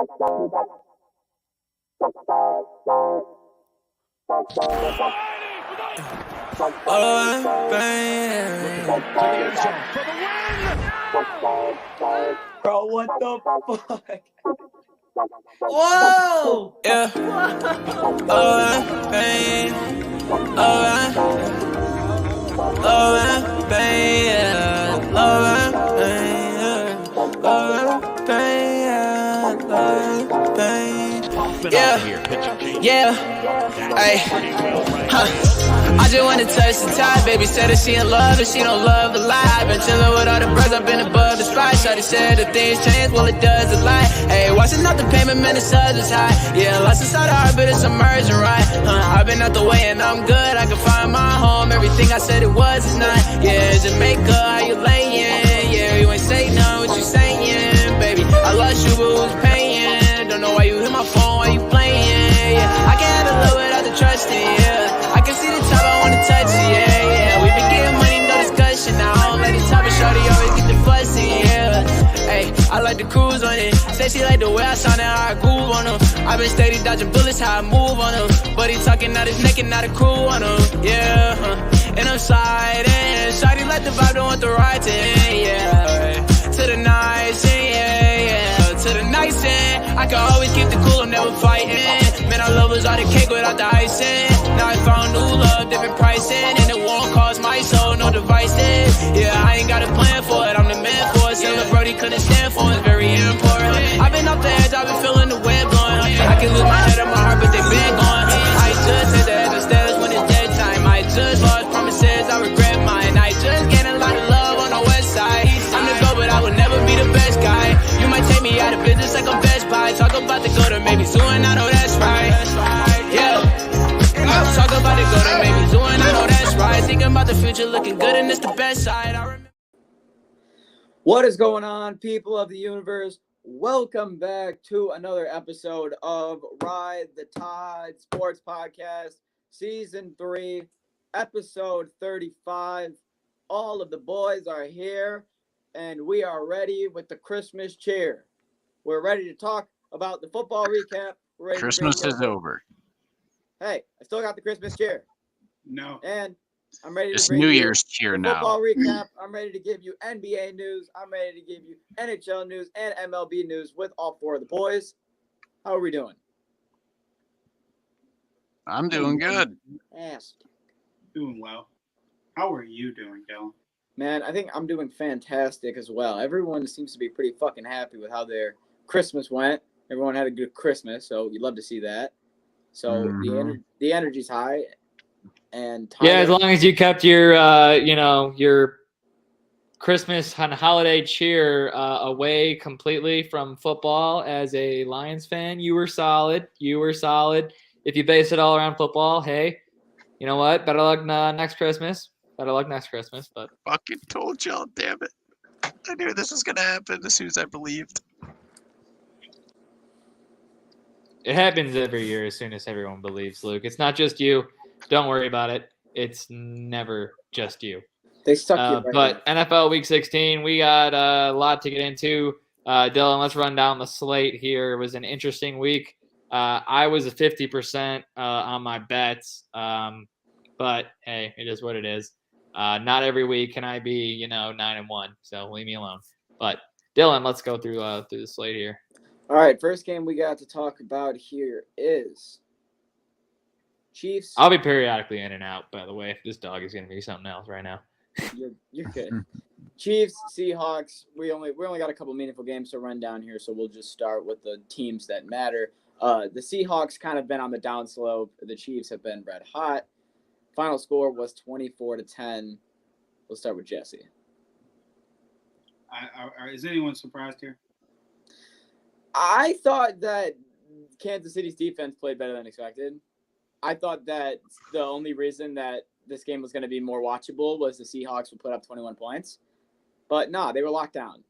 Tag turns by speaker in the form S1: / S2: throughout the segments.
S1: Bro, what the fuck?
S2: Whoa!
S3: Yeah. Babe. Yeah. Hey. I just wanna touch the top. Baby said that she in love and she don't love the lie. Been chillin' with all the bros, I've been above the spot. Shawty said that things change, well it does a lot. Hey, watching out the payment, man, the sun is high. Yeah, lost inside the heart, but it's emerging right. I've been out the way and I'm good. I can find my home. Everything I said it was is not. Yeah, Jamaica, how you layin'? Yeah, you ain't say no, what you saying, baby? I lost you, but who's paying? Don't know why you hit my phone, why you playing? Yeah, I can't handle love without the trusting. Yeah, I can see the top, I wanna touch it. Yeah, yeah, we been getting money, no discussion. Now I don't let the top of shorty always get the fussy. Yeah, hey, I like the cruise on it. Say she like the way I sound and how I groove on her. I been steady dodging bullets, how I move on her. But he talking out his neck and not a crew on her. Yeah, and I'm sliding. Shawty like the vibe, don't want the ride to end. Yeah, to the nice end. Yeah, to the nice end. I can always keep the cool, I'm never fighting. Man, I love was all the cake without the icing. Now I found new love, different pricing. And it won't cost my soul, no devices. Yeah, I ain't got a plan for it, I'm the man for it. Selling Brody couldn't stand for it, it's very important. I've been off the edge, I've been feeling the wind blowing. I can lose my head and my heart, but they been gone. I just hit the edge of stairs when it's dead time. I just lost promises, I regret mine. I just gained a lot of love on the west side. I'm the GOAT, but I would never be the best guy. You might take me out of business like I'm Best Buy. Talk about the go to maybe soon, I know that's right. Yeah. Talk about the go to maybe soon, I know that's right. Thinking about the future, looking good, and it's the best side. I remember.
S1: What is going on, people of the universe? Welcome back to another episode of Ride the Tide Sports Podcast, Season 3, Episode 35. All of the boys are here, and we are ready with the Christmas cheer. We're ready to talk about the football recap.
S4: Christmas is over.
S1: Hey, I still got the Christmas cheer.
S5: No.
S1: And I'm ready to
S4: It's
S1: bring
S4: New
S1: you
S4: Year's cheer
S1: the
S4: now.
S1: football recap. I'm ready to give you NBA news. I'm ready to give you NHL news and MLB news with all four of the boys. How are we doing?
S4: I'm doing good.
S1: Ask.
S5: Doing well. How are you doing, Dylan?
S1: Man, I think I'm doing fantastic as well. Everyone seems to be pretty fucking happy with how their Christmas went. Everyone had a good Christmas, so you'd love to see that. So the energy's high. And Tyler,
S2: Yeah, as long as you kept your, your Christmas and holiday cheer away completely from football. As a Lions fan, you were solid. If you base it all around football, hey, you know what? Better luck next Christmas. But
S4: Fucking told y'all, damn it. I knew this was gonna happen as soon as I believed.
S2: it happens every year as soon as everyone believes, Luke. It's not just you. Don't worry about it. It's never just you.
S1: they stuck you right
S2: But
S1: now.
S2: NFL Week 16, we got a lot to get into. Dylan, let's run down the slate here. It was an interesting week. I was a 50% on my bets, but hey, it is what it is. Not every week can I be, 9-1. So leave me alone. But Dylan, let's go through the slate here.
S1: All right, first game we got to talk about here is Chiefs.
S2: I'll be periodically in and out. By the way, this dog is going to be something else right now.
S1: You're good. Chiefs, Seahawks. We only got a couple meaningful games to run down here, so we'll just start with the teams that matter. The Seahawks kind of been on the downslope. The Chiefs have been red hot. Final score was 24-10. We'll start with Jesse.
S5: Is anyone surprised here?
S1: I thought that Kansas City's defense played better than expected. I thought that the only reason that this game was going to be more watchable was the Seahawks would put up 21 points. But no, they were locked down.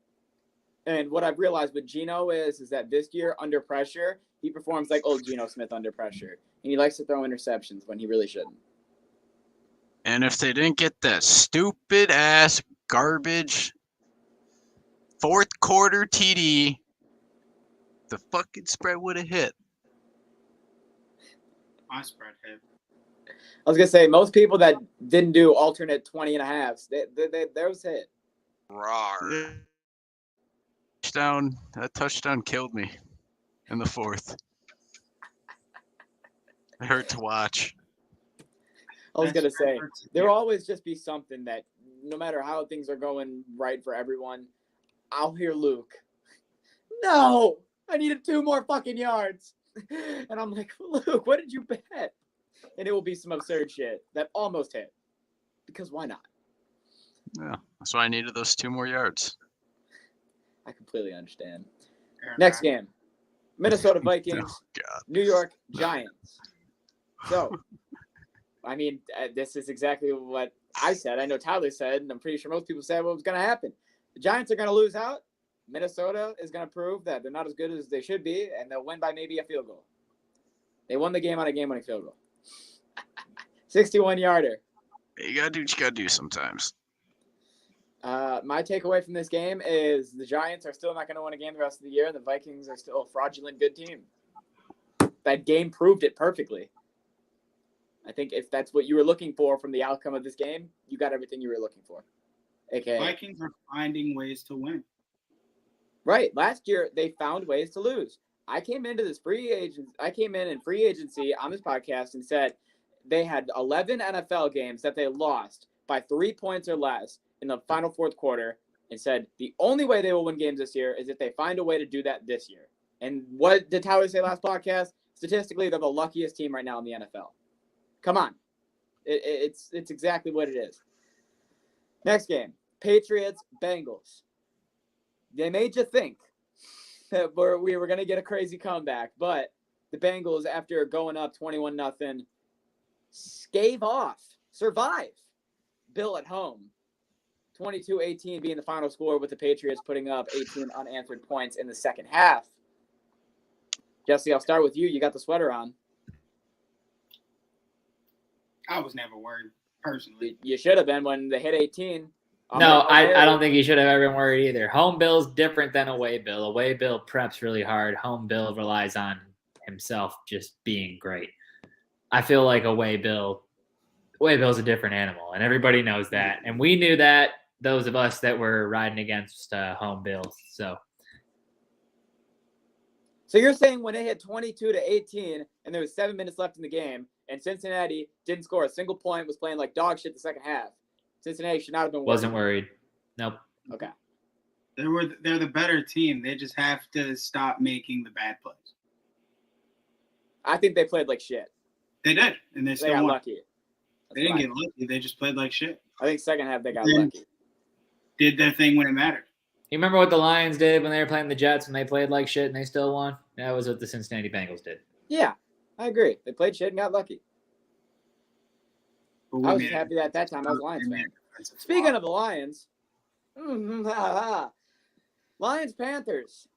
S1: And what I've realized with Geno is that this year, under pressure, he performs like old Geno Smith under pressure. And he likes to throw interceptions when he really shouldn't.
S4: And if they didn't get that stupid ass garbage fourth quarter TD the fucking spread would have hit.
S5: My spread hit.
S1: I was gonna say most people that didn't do alternate 20 and a halves, those hit.
S4: Rawr. That touchdown killed me in the fourth. It hurt to watch.
S1: I was gonna say there will
S5: Yeah.
S1: always just be something that no matter how things are going right for everyone, I'll hear Luke. No, I needed 2 more fucking yards, and I'm like, Luke, what did you bet? And it will be some absurd shit that almost hit, because why not?
S4: Yeah, that's why I needed those 2 more yards.
S1: I completely understand.
S5: Fair
S1: Next
S5: enough.
S1: game, Minnesota Vikings,
S4: Oh, God.
S1: New York Giants. So, I mean, this is exactly what I said. I know Tyler said, and I'm pretty sure most people said what was going to happen. The Giants are going to lose out. Minnesota is going to prove that they're not as good as they should be, and they'll win by maybe a field goal. They won the game on a game-winning field goal. 61-yarder.
S4: You gotta do what you gotta do sometimes.
S1: My takeaway from this game is the Giants are still not going to win a game the rest of the year, and the Vikings are still a fraudulent good team. That game proved it perfectly. I think if that's what you were looking for from the outcome of this game, you got everything you were looking for. AKA.
S5: Vikings are finding ways to win.
S1: Right. Last year, they found ways to lose. I came in in free agency on this podcast and said they had 11 NFL games that they lost by 3 points or less in the final fourth quarter, and said the only way they will win games this year is if they find a way to do that this year. And what did Tyler say last podcast? Statistically, they're the luckiest team right now in the NFL. Come on. It's exactly what it is. Next game, Patriots, Bengals. They made you think that we were going to get a crazy comeback, but the Bengals, after going up 21-0, survive. Bill at home. 22-18 being the final score, with the Patriots putting up 18 unanswered points in the second half. Jesse, I'll start with you. You got the sweater on.
S5: I was never worried, personally.
S1: You should have been when they hit 18.
S2: No, I don't think he should have ever been worried either. Home Bill's different than away Bill. Away Bill preps really hard. Home Bill relies on himself just being great. I feel like away Bill's a different animal, and everybody knows that. And we knew that, those of us that were riding against home Bill. So
S1: you're saying when it hit 22-18 and there was 7 minutes left in the game, and Cincinnati didn't score a single point, was playing like dog shit the second half, Cincinnati should not have been worried.
S2: wasn't worried. Nope.
S1: Okay.
S5: They're the better team. They just have to stop making the bad plays.
S1: I think they played like shit.
S5: They did, and they
S1: They
S5: still
S1: got
S5: won.
S1: lucky.
S5: They didn't get lucky. They just played like shit.
S1: I think second half they got
S5: Then-
S1: lucky.
S5: Did their thing when it mattered.
S2: You remember what the Lions did when they were playing the Jets and they played like shit and they still won? That was what the Cincinnati Bengals did.
S1: Yeah, I agree. They played shit and got lucky.
S5: But we
S1: I was
S5: made
S1: just happy that at that time I was a Lions
S5: we made
S1: fan.
S5: a defensive
S1: Speaking
S5: flop.
S1: of the Lions, Lions-Panthers,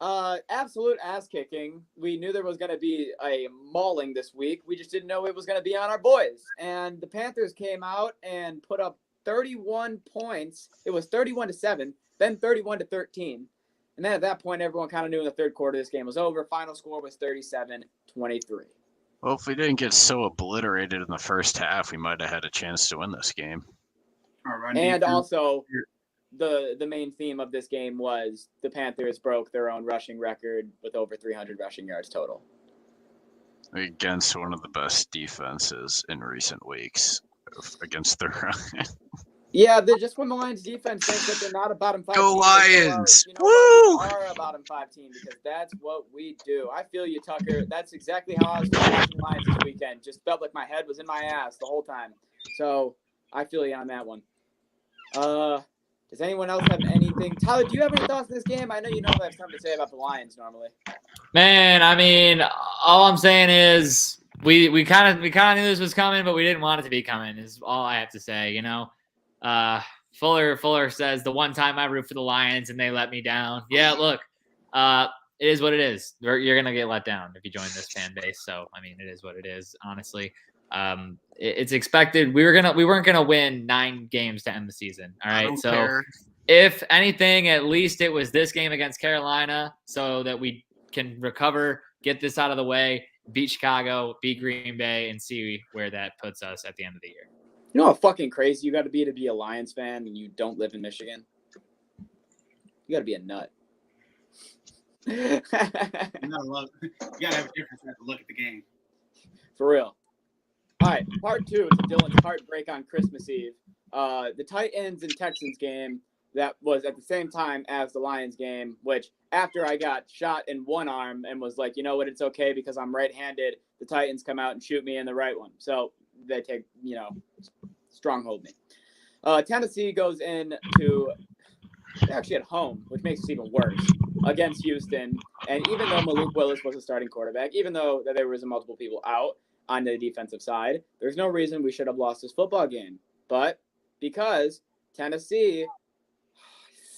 S1: absolute ass-kicking. We knew there was going to be a mauling this week. We just didn't know it was going to be on our boys. And the Panthers came out and put up 31 points. It was 31-7, then 31-13. And then at that point, everyone kind of knew in the third quarter this game was over. Final score was 37-23.
S4: Well, if we didn't get so obliterated in the first half, we might have had a chance to win this game.
S5: Our run
S1: And
S5: defense-
S1: also, the main theme of this game was the Panthers broke their own rushing record with over 300 rushing yards total.
S4: Against one of the best defenses in recent weeks against the run.
S1: Yeah, they're just when the Lions defense thinks that they're not a bottom 5
S4: Go
S1: team.
S4: Lions!
S1: You know what?
S4: Woo!
S1: We are a bottom 5 team because that's what we do. I feel you, Tucker. That's exactly how I was watching the Lions this weekend. Just felt like my head was in my ass the whole time. So I feel you on that one. Does anyone else have anything? Tyler, do you have any thoughts on this game? I know you normally have something to say about the Lions normally.
S2: Man, I mean, all I'm saying is we kind of knew this was coming, but we didn't want it to be coming. Is all I have to say. You know, Fuller says the one time I root for the Lions and they let me down. Yeah, look, it is what it is. You're gonna get let down if you join this fan base. So I mean, it is what it is. Honestly, it's expected. We weren't gonna win 9 games to end the season. All
S4: I
S2: right,
S4: don't
S2: so.
S4: care.
S2: If anything, at least it was this game against Carolina so that we can recover, get this out of the way, beat Chicago, beat Green Bay, and see where that puts us at the end of the year.
S1: You know how fucking crazy you got to be a Lions fan and you don't live in Michigan? You got to be a nut.
S5: You gotta have a different type of look at the game.
S1: For real. All right, part 2 to Dylan's heartbreak on Christmas Eve. The Titans and Texans game that was at the same time as the Lions game, which after I got shot in one arm and was like, you know what, it's okay because I'm right-handed, the Titans come out and shoot me in the right one. So they take, stronghold me. Tennessee goes in to actually at home, which makes it even worse, against Houston. And even though Malik Willis was a starting quarterback, even though that there was multiple people out on the defensive side, there's no reason we should have lost this football game. But because Tennessee,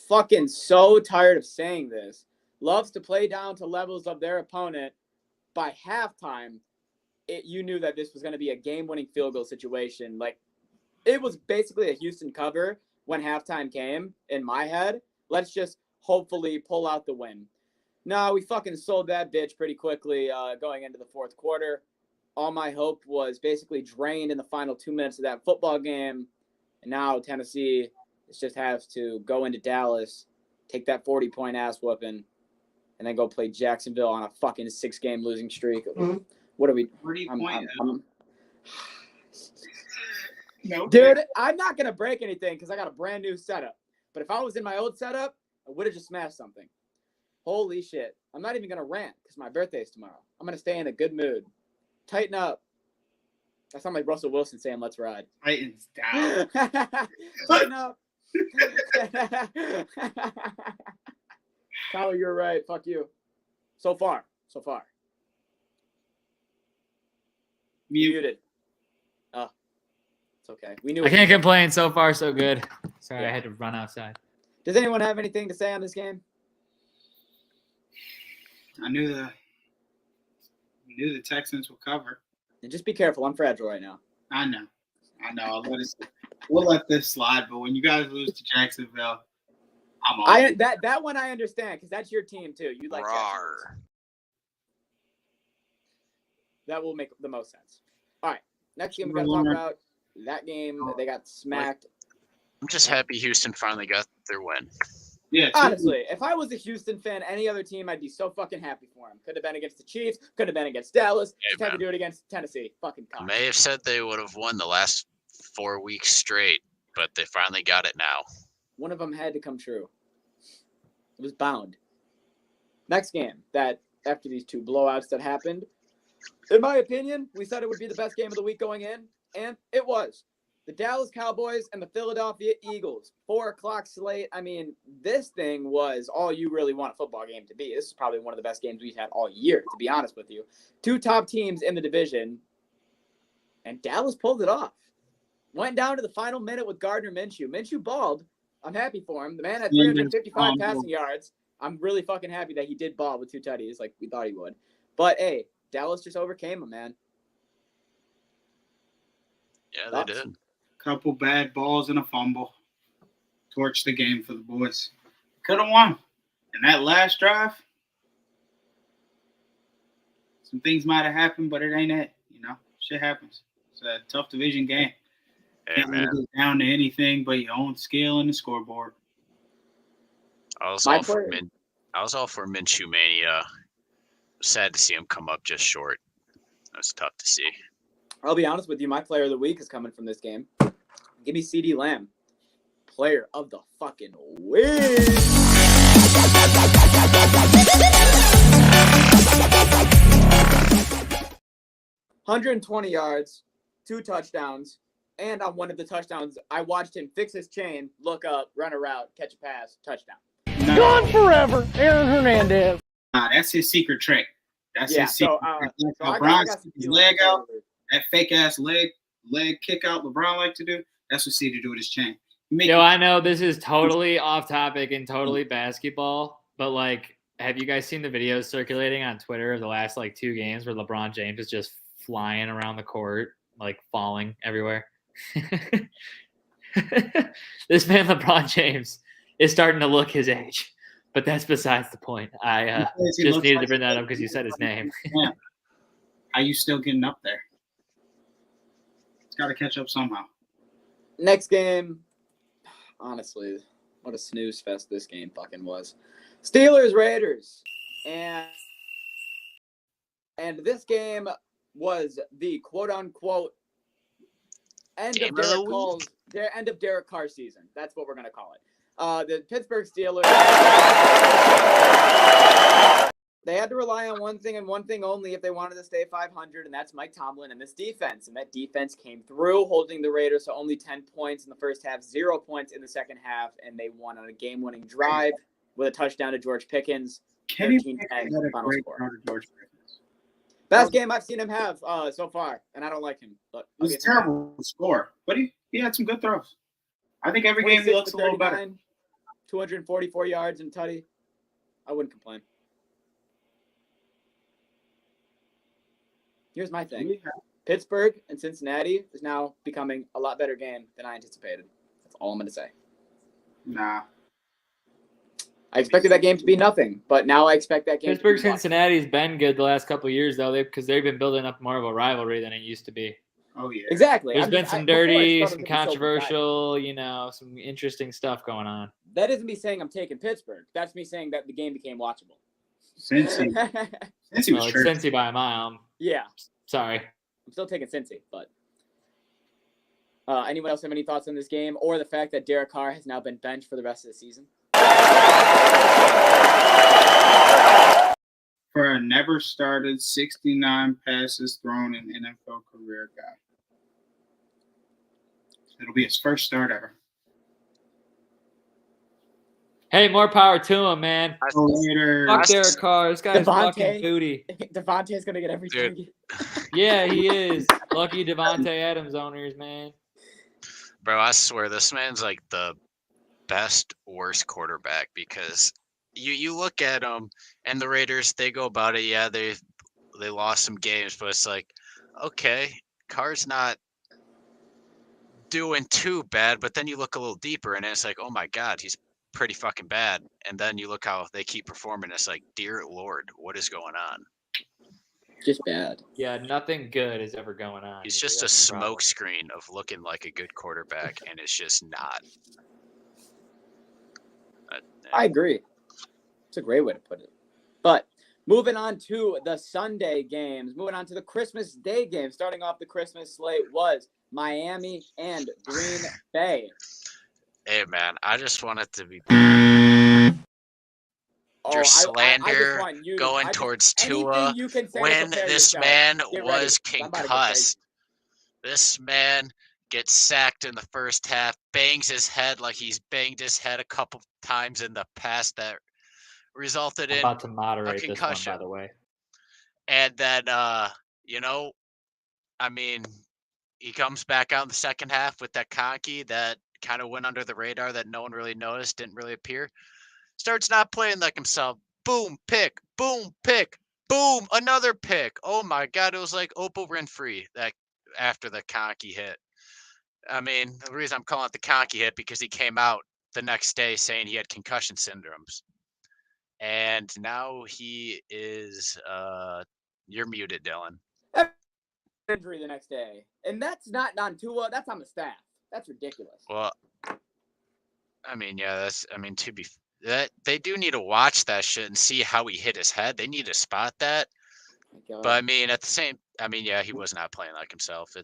S1: fucking so tired of saying this, loves to play down to levels of their opponent, by halftime, you knew that this was going to be a game-winning field goal situation. Like, it was basically a Houston cover when halftime came in my head. Let's just hopefully pull out the win. No, we fucking sold that bitch pretty quickly going into the fourth quarter. All my hope was basically drained in the final 2 minutes of that football game. And now Tennessee just has to go into Dallas, take that 40-point ass whooping, and then go play Jacksonville on a fucking 6-game losing streak. Mm-hmm. What are we?
S5: 40-point. No,
S1: dude, I'm not going to break anything because I got a brand new setup. But if I was in my old setup, I would have just smashed something. Holy shit. I'm not even going to rant because my birthday's tomorrow. I'm going to stay in a good mood. Tighten up. I sound like Russell Wilson saying, let's ride.
S5: Titans down.
S1: Tighten up. Tyler, you're right. Fuck you. So far. Muted. Oh, it's okay. We knew.
S2: I can't complain. So far, so good. Sorry, I had to run outside.
S1: Does anyone have anything to say on this game?
S5: I knew the Texans would cover.
S1: And just be careful. I'm fragile right now.
S5: I know. We'll let this slide. But when you guys lose to Jacksonville, I'm on.
S1: That one I understand because that's your team too. You like Jacksonville. That will make the most sense. All right. Next game we got to talk about. That game, they got smacked.
S4: I'm just happy Houston finally got their win.
S5: Yeah.
S1: Honestly, if I was a Houston fan, any other team, I'd be so fucking happy for him. Could have been against the Chiefs. Could have been against Dallas. Just had to do it against Tennessee. Fucking cock.
S4: May have said they would have won the last 4 weeks straight, but they finally got it now.
S1: One of them had to come true. It was bound. Next game, that after these 2 blowouts that happened, in my opinion, we said it would be the best game of the week going in, and it was. The Dallas Cowboys and the Philadelphia Eagles, 4:00 slate. I mean, this thing was all you really want a football game to be. This is probably one of the best games we've had all year, to be honest with you. 2 top teams in the division, and Dallas pulled it off. Went down to the final minute with Gardner Minshew. Minshew balled. I'm happy for him. The man had 355 passing yards. I'm really fucking happy that he did ball with 2 tutties like we thought he would. But, hey, Dallas just overcame him, man.
S4: Yeah, they did.
S5: Couple bad balls and a fumble. Torched the game for the boys. Could have won. And that last drive, some things might have happened, but it ain't it. Shit happens. It's a tough division game.
S4: Hey,
S5: Can't really get down to anything but your own skill and the scoreboard.
S4: I was all for Minshew Mania. Sad to see him come up just short. That was tough to see.
S1: I'll be honest with you. My player of the week is coming from this game. Give me CD Lamb. Player of the fucking week. 120 yards, 2 touchdowns, and on one of the touchdowns, I watched him fix his chain, look up, run a route, catch a pass, touchdown.
S6: Gone forever, Aaron Hernandez.
S5: That's his secret trick. That's his secret trick.
S1: I
S5: LeBron
S1: got
S5: his leg out, that fake ass leg kick out LeBron like to do. That's what CD do with his chain.
S2: I know this is totally off topic and totally basketball, but have you guys seen the videos circulating on Twitter of the last 2 games where LeBron James is just flying around the court, falling everywhere? This man, LeBron James, is starting to look his age. But that's besides the point. I just needed to bring that up because you said his name.
S5: Yeah. How you still getting up there? It's got to catch up somehow.
S1: Next game, honestly, what a snooze fest this game fucking was. Steelers Raiders, and this game was the quote unquote end of Derek Carr season. That's what we're gonna call it. The Pittsburgh Steelers, they had to rely on one thing and one thing only if they wanted to stay 500, and that's Mike Tomlin and this defense. And that defense came through, holding the Raiders to only 10 points in the first half, 0 points in the second half, and they won on a game-winning drive with a touchdown to George Pickens. 13-10 final score. Best game I've seen him have so far, and I don't like him. But
S5: it was a terrible score, but he had some good throws. I think every game he looks a little better.
S1: 244 yards and tutty. I wouldn't complain. Here's my thing. Pittsburgh and Cincinnati is now becoming a lot better game than I anticipated. That's all I'm going to say.
S5: Nah.
S1: I expected that game to be nothing, but now I expect that game
S2: Pittsburgh Cincinnati's been good the last couple of years, though, because they've been building up more of a rivalry than it used to be.
S5: Oh, yeah.
S1: Exactly.
S2: There's been some dirty, some controversial, some interesting stuff going on.
S1: That isn't me saying I'm taking Pittsburgh. That's me saying that the game became watchable.
S5: Cincy.
S2: Cincy was Cincy by a mile.
S1: Yeah.
S2: Sorry.
S1: I'm still taking Cincy, but anyone else have any thoughts on this game or the fact that Derek Carr has now been benched for the rest of the season?
S5: For a never started 69 passes thrown in NFL career guy. It'll be his first start ever.
S2: Hey, more power to him, man.
S5: Fuck
S2: Derek Carr. This guy's fucking booty.
S1: Devontae's going to get every target.
S2: Yeah, he is. Lucky Devontae Adams owners, man.
S4: Bro, I swear this man's like the best, worst quarterback because you look at him and the Raiders, they go about it. Yeah, they lost some games, but it's like, okay, Carr's not doing too bad, but then you look a little deeper and it's like, oh my God, he's pretty fucking bad. And then you look how they keep performing. It's like, dear Lord, what is going on?
S1: Just bad.
S2: Yeah, nothing good is ever going on.
S4: He's just a smoke screen of looking like a good quarterback, and it's just not.
S1: I agree. It's a great way to put it. But moving on to the Sunday games, moving on to the Christmas Day games, starting off the Christmas slate was Miami and Green Bay.
S4: Hey, man, I just want it to be your slander going towards Tua when this man was concussed. This man gets sacked in the first half, bangs his head like he's banged his head a couple times in the past that resulted in
S2: about to moderate
S4: a concussion.
S2: This one, by the way.
S4: And then, he comes back out in the second half with that conky that kind of went under the radar that no one really noticed, didn't really appear. Starts not playing like himself. Boom, pick. Boom, pick. Boom, another pick. Oh my God, it was like Oprah Winfrey that after the conky hit. I mean, the reason I'm calling it the conky hit because he came out the next day saying he had concussion syndromes. And now he is you're muted, Dylan.
S1: Injury the next day. And that's not on Tua, that's on the staff. That's ridiculous.
S4: Well, to be that they do need to watch that shit and see how he hit his head. They need to spot that. But he was not playing like himself.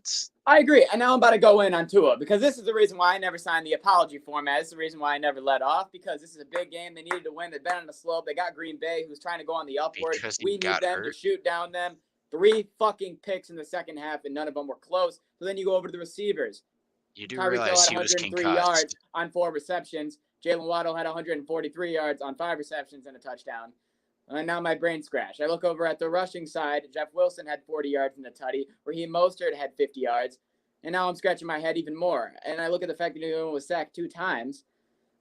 S1: I agree. And now I'm about to go in on Tua because this is the reason why I never signed the apology format. This is the reason why I never let off because this is a big game. They needed to win. They've been on the slope. They got Green Bay, who's trying to go on the upward. We need them to shoot down them. 3 fucking picks in the second half, and none of them were close. So then you go over to the receivers.
S4: You do realize he was concussed. 103
S1: yards on 4 receptions. Jalen Waddle had 143 yards on 5 receptions and a touchdown. And now my brain scratched. I look over at the rushing side. Jeff Wilson had 40 yards in the tutty. Raheem Mostert had 50 yards. And now I'm scratching my head even more. And I look at the fact that he was sacked 2 times.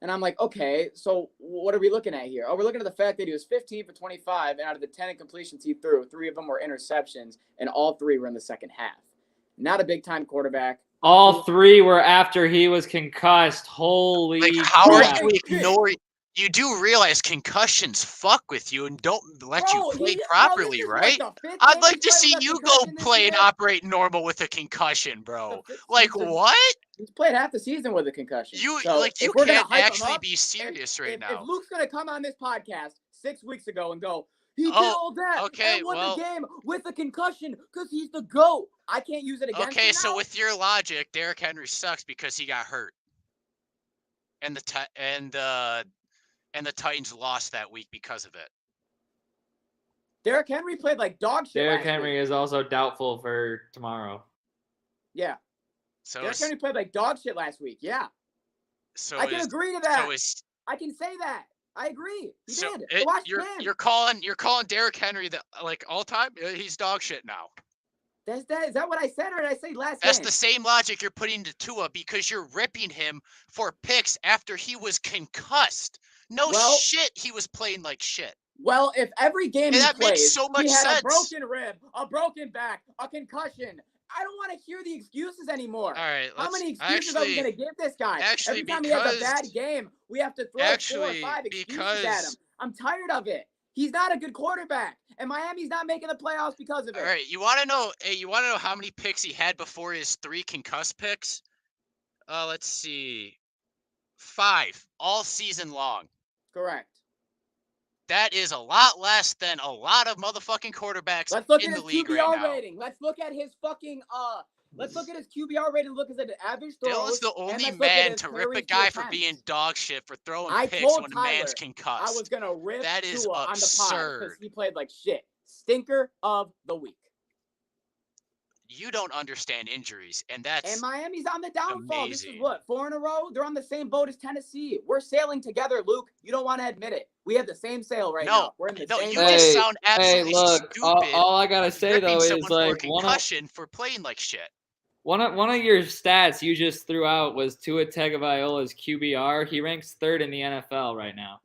S1: And I'm like, okay, so what are we looking at here? Oh, we're looking at the fact that he was 15 for 25. And out of the 10 incompletions he threw, 3 of them were interceptions. And all 3 were in the second half. Not a big-time quarterback.
S2: All 3 were after he was concussed. Holy
S4: how are you ignoring? You do realize concussions fuck with you and don't let you play properly, right? I'd like to see you go play and operate normal with a concussion, bro. Like, what?
S1: He's played half the season with a concussion.
S4: You
S1: if we're
S4: can't
S1: gonna hype him
S4: actually
S1: up,
S4: be serious right now.
S1: If Luke's gonna come on this podcast 6 weeks ago and go, he did all that and won the game with a concussion because he's the GOAT, I can't use it against him now?
S4: Okay, so with your logic, Derrick Henry sucks because he got hurt, and the Titans lost that week because of it.
S1: Derrick Henry played like dog shit.
S2: Derrick Henry is also doubtful for tomorrow.
S1: Yeah.
S4: So
S1: Derrick Henry played like dog shit last week. Yeah.
S4: So
S1: I can agree to that. I can say that. I agree. He did.
S4: You're calling Derrick Henry the all time? He's dog shit now.
S1: Is that what I said, or did I say last
S4: That's
S1: game?
S4: the same logic you're putting to Tua because you're ripping him for picks after he was concussed. Shit, he was playing like shit.
S1: Well, if every game he plays,
S4: so much
S1: he had
S4: sense.
S1: a broken rib, a broken back, a concussion. I don't want to hear the excuses anymore.
S4: All right,
S1: how many excuses are we going to give this guy? Every time he has a bad game, we have to throw 4 or 5 excuses at him. I'm tired of it. He's not a good quarterback, and Miami's not making the playoffs because of it.
S4: All right, you want to know? Hey, you want to know how many picks he had before his 3 concussed picks? Let's see, 5 all season long.
S1: Correct.
S4: That is a lot less than a lot of motherfucking quarterbacks in the league right now.
S1: Let's look at his QBR rating. Let's look at his fucking Let's look at his QBR rating. Look at the average throws.
S4: Dylan's the only man to rip a guy for being dog shit for throwing picks when a man's concussed.
S1: I was gonna rip
S4: that is
S1: Tua
S4: absurd.
S1: On the pod because he played like shit. Stinker of the week.
S4: You don't understand injuries, and that's
S1: and Miami's on the downfall.
S4: Amazing.
S1: This is what, 4 in a row? They're on the same boat as Tennessee. We're sailing together, Luke. You don't want to admit it. We have the same sail right now. We're in the same.
S4: You just sound absolutely
S2: look,
S4: stupid.
S2: All I gotta say though is like
S4: concussion for playing like shit.
S2: One of your stats you just threw out was Tua Tagovailoa's QBR. He ranks 3rd in the NFL right now.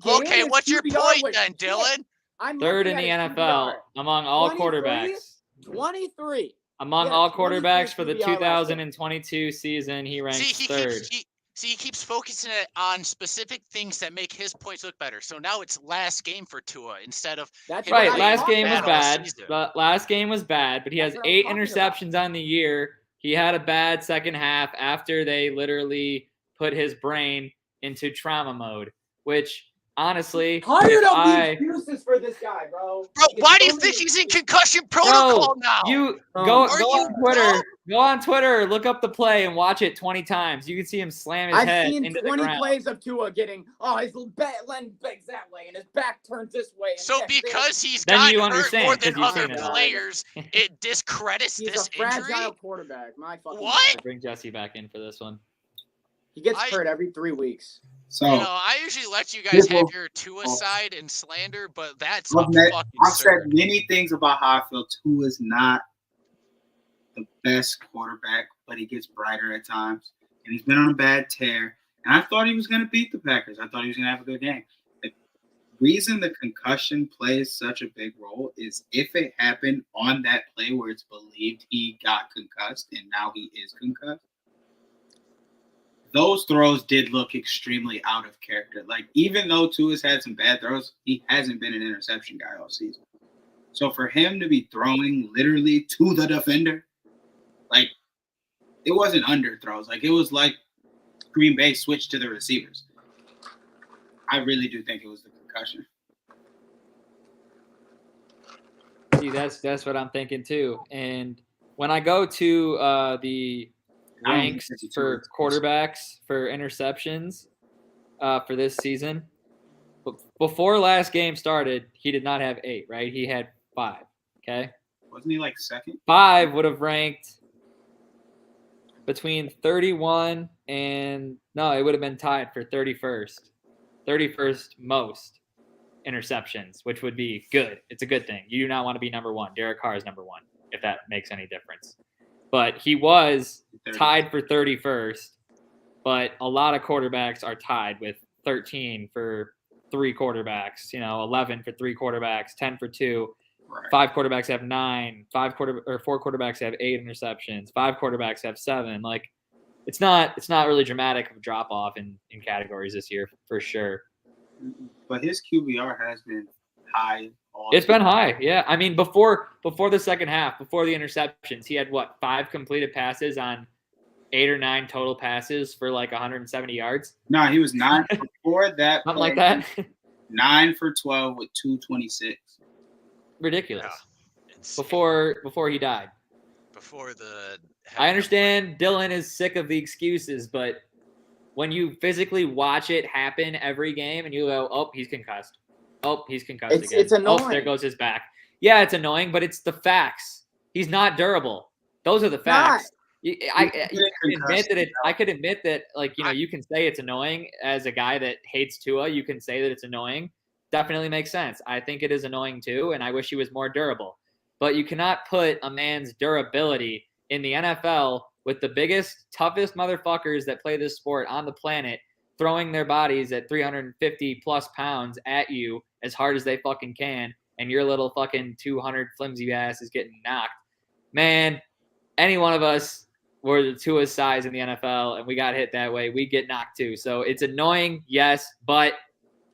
S4: Okay, what's your point then, Dylan?
S1: I'm
S2: 3rd in the NFL among all quarterbacks.
S1: 23.
S2: Among all quarterbacks for the 2022 season, he ranks 3rd.
S4: He keeps focusing it on specific things that make his points look better. So now it's last game for Tua instead of
S2: right. Last game was bad. But last game was bad, but he has 8 interceptions on the year. He had a bad second half after they literally put his brain into trauma mode, which honestly,
S1: tired of the excuses for this guy, bro.
S4: Bro, why do you think he's in concussion protocol now?
S2: You go on Twitter. Go on Twitter, look up the play, and watch it 20 times. You can see him slam his head into the ground. I've seen 20
S1: plays of Tua getting his leg bends that way and his back turns this way.
S4: So because he's got hurt more than other players, it discredits this injury.
S1: He's a fragile quarterback. My fucking
S4: what?
S2: Bring Jesse back in for this one.
S1: He gets hurt every 3 weeks.
S5: So
S4: I usually let you guys have your Tua side and slander, but that's I've
S5: said many things about how I feel Tua's not the best quarterback, but he gets brighter at times, and he's been on a bad tear. And I thought he was going to beat the Packers. I thought he was going to have a good game. The reason the concussion plays such a big role is if it happened on that play where it's believed he got concussed and now he is concussed, those throws did look extremely out of character. Like, even though Tua's had some bad throws, he hasn't been an interception guy all season. So for him to be throwing literally to the defender, like, it wasn't underthrows. Like, it was like Green Bay switched to the receivers. I really do think it was the concussion.
S2: See, that's what I'm thinking too. And when I go to the ranks for quarterbacks for interceptions for this season, before last game started, he did not have 8, right? He had 5, okay?
S5: Wasn't he like 2nd?
S2: 5 would have ranked between 31 and – no, it would have been tied for 31st. 31st most interceptions, which would be good. It's a good thing. You do not want to be number 1. Derek Carr is number 1, if that makes any difference. But he was tied for 31st, but a lot of quarterbacks are tied with 13 for 3 quarterbacks, 11 for 3 quarterbacks, 10 for 2.
S5: Right.
S2: 5 quarterbacks have 9, 4 quarterbacks have 8 interceptions, 5 quarterbacks have 7. Like, it's not really dramatic of a drop off in categories this year for sure.
S5: But his QBR has been high.
S2: It's been high, yeah. I mean, before the second half, before the interceptions, he had 5 completed passes on 8 or 9 total passes for like 170 yards.
S5: No, he was 9 before that.
S2: Something like that.
S5: 9 for 12 with 226.
S2: Ridiculous.
S4: Yeah,
S2: before he died.
S4: Before the.
S2: I understand Dylan is sick of the excuses, but when you physically watch it happen every game and you go, oh, he's concussed. Oh, he's concussed again.
S1: It's annoying.
S2: Oh, there goes his back. Yeah, it's annoying, but it's the facts. He's not durable. Those are the facts. I could admit that, like, you know, you can say it's annoying as a guy that hates Tua. You can say that it's annoying. Definitely makes sense. I think it is annoying too, and I wish he was more durable. But you cannot put a man's durability in the NFL with the biggest, toughest motherfuckers that play this sport on the planet throwing their bodies at 350 plus pounds at you as hard as they fucking can, and your little fucking 200 flimsy ass is getting knocked. Man, any one of us were to his size in the NFL and we got hit that way, we get knocked too. So it's annoying, yes, but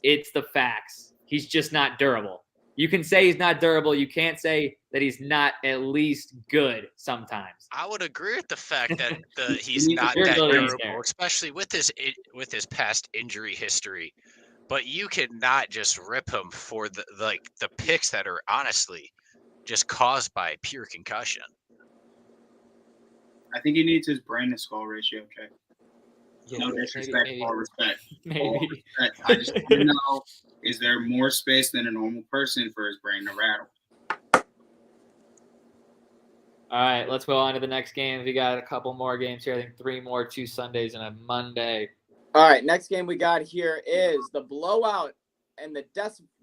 S2: it's the facts. He's just not durable. You can say he's not durable. You can't say that he's not at least good sometimes.
S4: I would agree with the fact that he's not that durable, especially with his past injury history. But you cannot just rip him for the picks that are honestly just caused by pure concussion.
S5: I think he needs his brain to skull ratio check.
S2: Yeah,
S5: no disrespect, all respect.
S2: Maybe.
S5: All respect. I just want to know, is there more space than a normal person for his brain to rattle?
S2: All right, let's go on to the next game. We got a couple more games here. I think 3 more, 2 Sundays and a Monday.
S1: All right, next game we got here is the blowout and the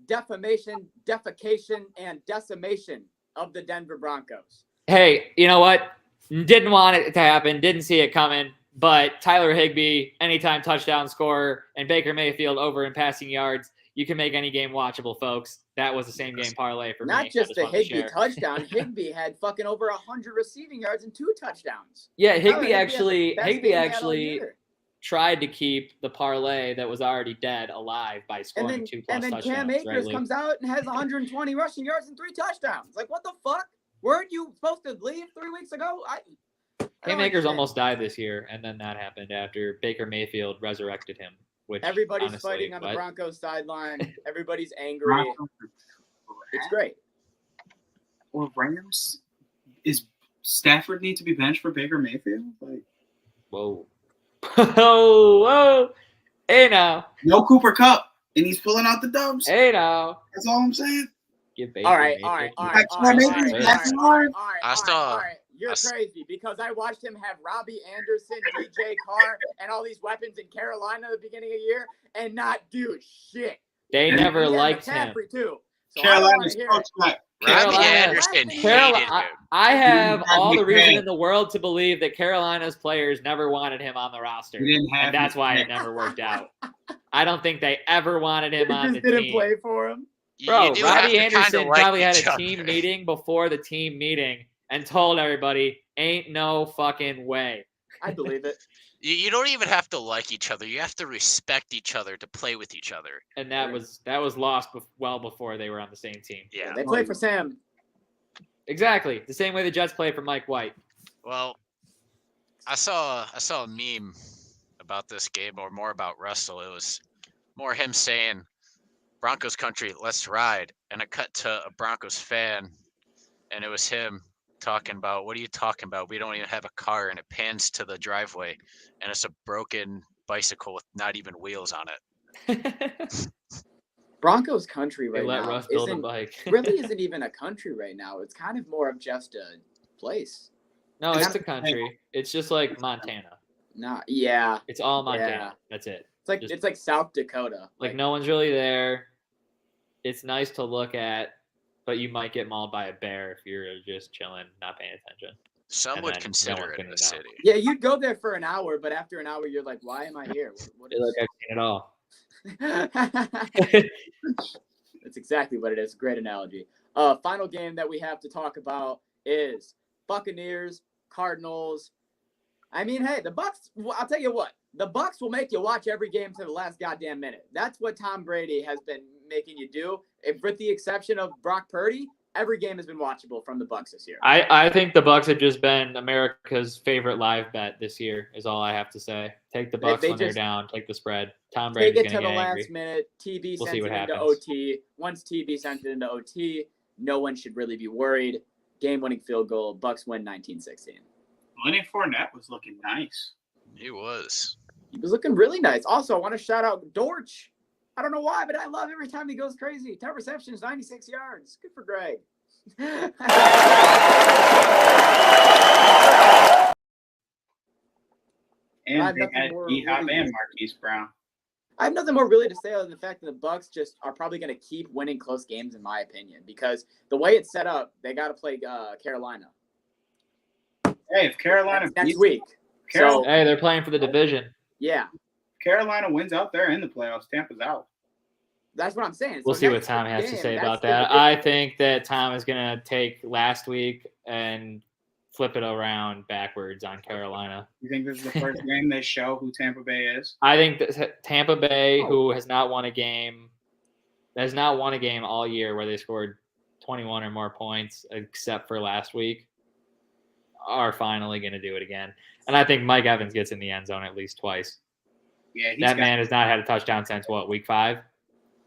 S1: defecation, and decimation of the Denver Broncos.
S2: Hey, you know what? Didn't want it to happen. Didn't see it coming. But Tyler Higbee, anytime touchdown scorer, and Baker Mayfield over in passing yards, you can make any game watchable, folks. That was the same game parlay for me.
S1: Not just the Higbee touchdown. Higbee had fucking over 100 receiving yards and 2 touchdowns.
S2: Yeah, Higbee actually tried to keep the parlay that was already dead alive by scoring 2+ touchdowns.
S1: And then Cam Akers comes out and has 120 rushing yards and 3 touchdowns. Like, what the fuck? Weren't you supposed to leave 3 weeks ago?
S2: Cam Akers almost died this year, and then that happened after Baker Mayfield resurrected him. Which
S1: everybody's
S2: honestly,
S1: fighting on the Broncos sideline. Everybody's angry. It's great.
S5: Or Rams? Is Stafford need to be benched for Baker Mayfield? Like,
S2: whoa. Whoa. Hey now.
S5: No Cooper Kupp, and he's pulling out the dubs.
S2: Hey now.
S5: That's all I'm saying.
S2: Give Baker
S1: all right. You're crazy because I watched him have Robbie Anderson, DJ Carr, and all these weapons in Carolina at the beginning of the year and not do shit.
S2: They never liked him.
S1: Too. So
S5: Carolina's
S4: Robbie Anderson hated him.
S2: I have all the reason in the world to believe that Carolina's players never wanted him on the roster. And that's why it never worked out. I don't think they ever wanted him on the team.
S1: Didn't play for him.
S2: Bro, Robbie Anderson probably had a team meeting before the team meeting and told everybody, ain't no fucking way.
S1: I believe it.
S4: You don't even have to like each other. You have to respect each other to play with each other.
S2: And that was lost well before they were on the same team.
S4: Yeah.
S1: They play for Sam.
S2: Exactly. The same way the Jets play for Mike White.
S4: Well, I saw a meme about this game, or more about Russell. It was more him saying, Broncos country, let's ride. And it cut to a Broncos fan, and it was him talking about, what are you talking about? We don't even have a car. And it pans to the driveway, and it's a broken bicycle with not even wheels on it.
S1: Broncos country right
S2: let
S1: now
S2: Russ build a bike.
S1: really isn't even a country right now. It's kind of more of just a place.
S2: No, it's a country. It's just like Montana.
S1: Yeah.
S2: It's all Montana.
S1: Yeah.
S2: That's it.
S1: It's like South Dakota.
S2: Like no one's really there. It's nice to look at, but you might get mauled by a bear if you're just chilling, not paying attention.
S4: Some would consider it a city.
S1: Yeah, you'd go there for an hour, but after an hour, you're like, why am I here? What is...
S2: Like I've seen it all.
S1: That's exactly what it is. Great analogy. Final game that we have to talk about is Buccaneers, Cardinals. I mean, hey, the Bucs. I'll tell you what. the Bucs will make you watch every game to the last goddamn minute. That's what Tom Brady has been making you do. If with the exception of Brock Purdy, every game has been watchable from the Bucs this year.
S2: I think the Bucs have just been America's favorite live bet this year. Is all I have to say. Take the Bucs when they're down. Take the spread. Tom Brady's
S1: take it
S2: going
S1: to
S2: to
S1: the
S2: get angry.
S1: last minute. TB
S2: We'll
S1: sends
S2: see
S1: it
S2: what
S1: into
S2: happens.
S1: OT. Once TB sends it into OT, no one should really be worried. Game-winning field goal. Bucs win 19-16.
S5: Leonard Fournette was looking nice.
S4: He was.
S1: He was looking really nice. Also, I want to shout out Dortch. I don't know why, but I love every time he goes crazy. 10 receptions, 96 yards. Good for Greg.
S5: And they had D-Hop and Marquise Brown.
S1: I have nothing more really to say other than the fact that the Bucs just are probably going to keep winning close games, in my opinion, because the way it's set up, they got to play Carolina.
S5: Hey, if Carolina
S1: next week.
S2: Hey, they're playing for the division.
S1: Yeah.
S5: Carolina wins out there in the playoffs. Tampa's out.
S1: That's what I'm saying.
S2: We'll see what Tom has to say about that. I think that Tom is going to take last week and flip it around backwards on Carolina.
S5: You think this is the first game they show who Tampa Bay is?
S2: I think that Tampa Bay, who has not won a game all year where they scored 21 or more points, except for last week, are finally going to do it again. And I think Mike Evans gets in the end zone at least twice.
S5: Yeah,
S2: that man has not had a touchdown since week 5?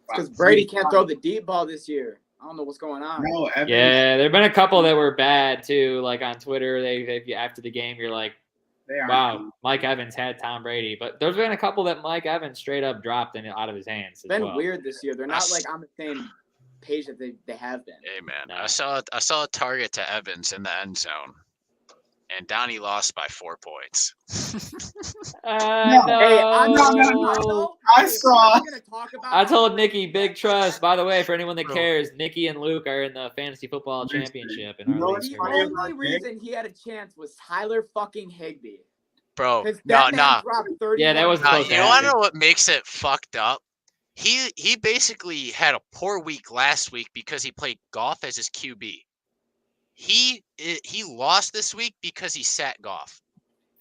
S1: Because Brady can't throw the deep ball this year. I don't know what's going on.
S5: No, Evans.
S2: Yeah, there have been a couple that were bad too. Like on Twitter, they after the game, you're like, wow, Mike Evans had Tom Brady. But there's been a couple that Mike Evans straight up dropped out of his hands.
S1: It's been weird this year. They're not like on the same page that they have been.
S4: Hey man, no. I saw a target to Evans in the end zone. And Donnie lost by 4 points.
S1: No.
S2: I told Nikki, big trust. By the way, for anyone that cares, Nikki and Luke are in the fantasy football championship. In our
S1: the only reason he had a chance was Tyler fucking Higbee.
S4: Bro,
S1: nah.
S2: Yeah, that was close.
S4: You want to know what makes it fucked up? He basically had a poor week last week because he played Goff as his QB. He lost this week because he sat Goff.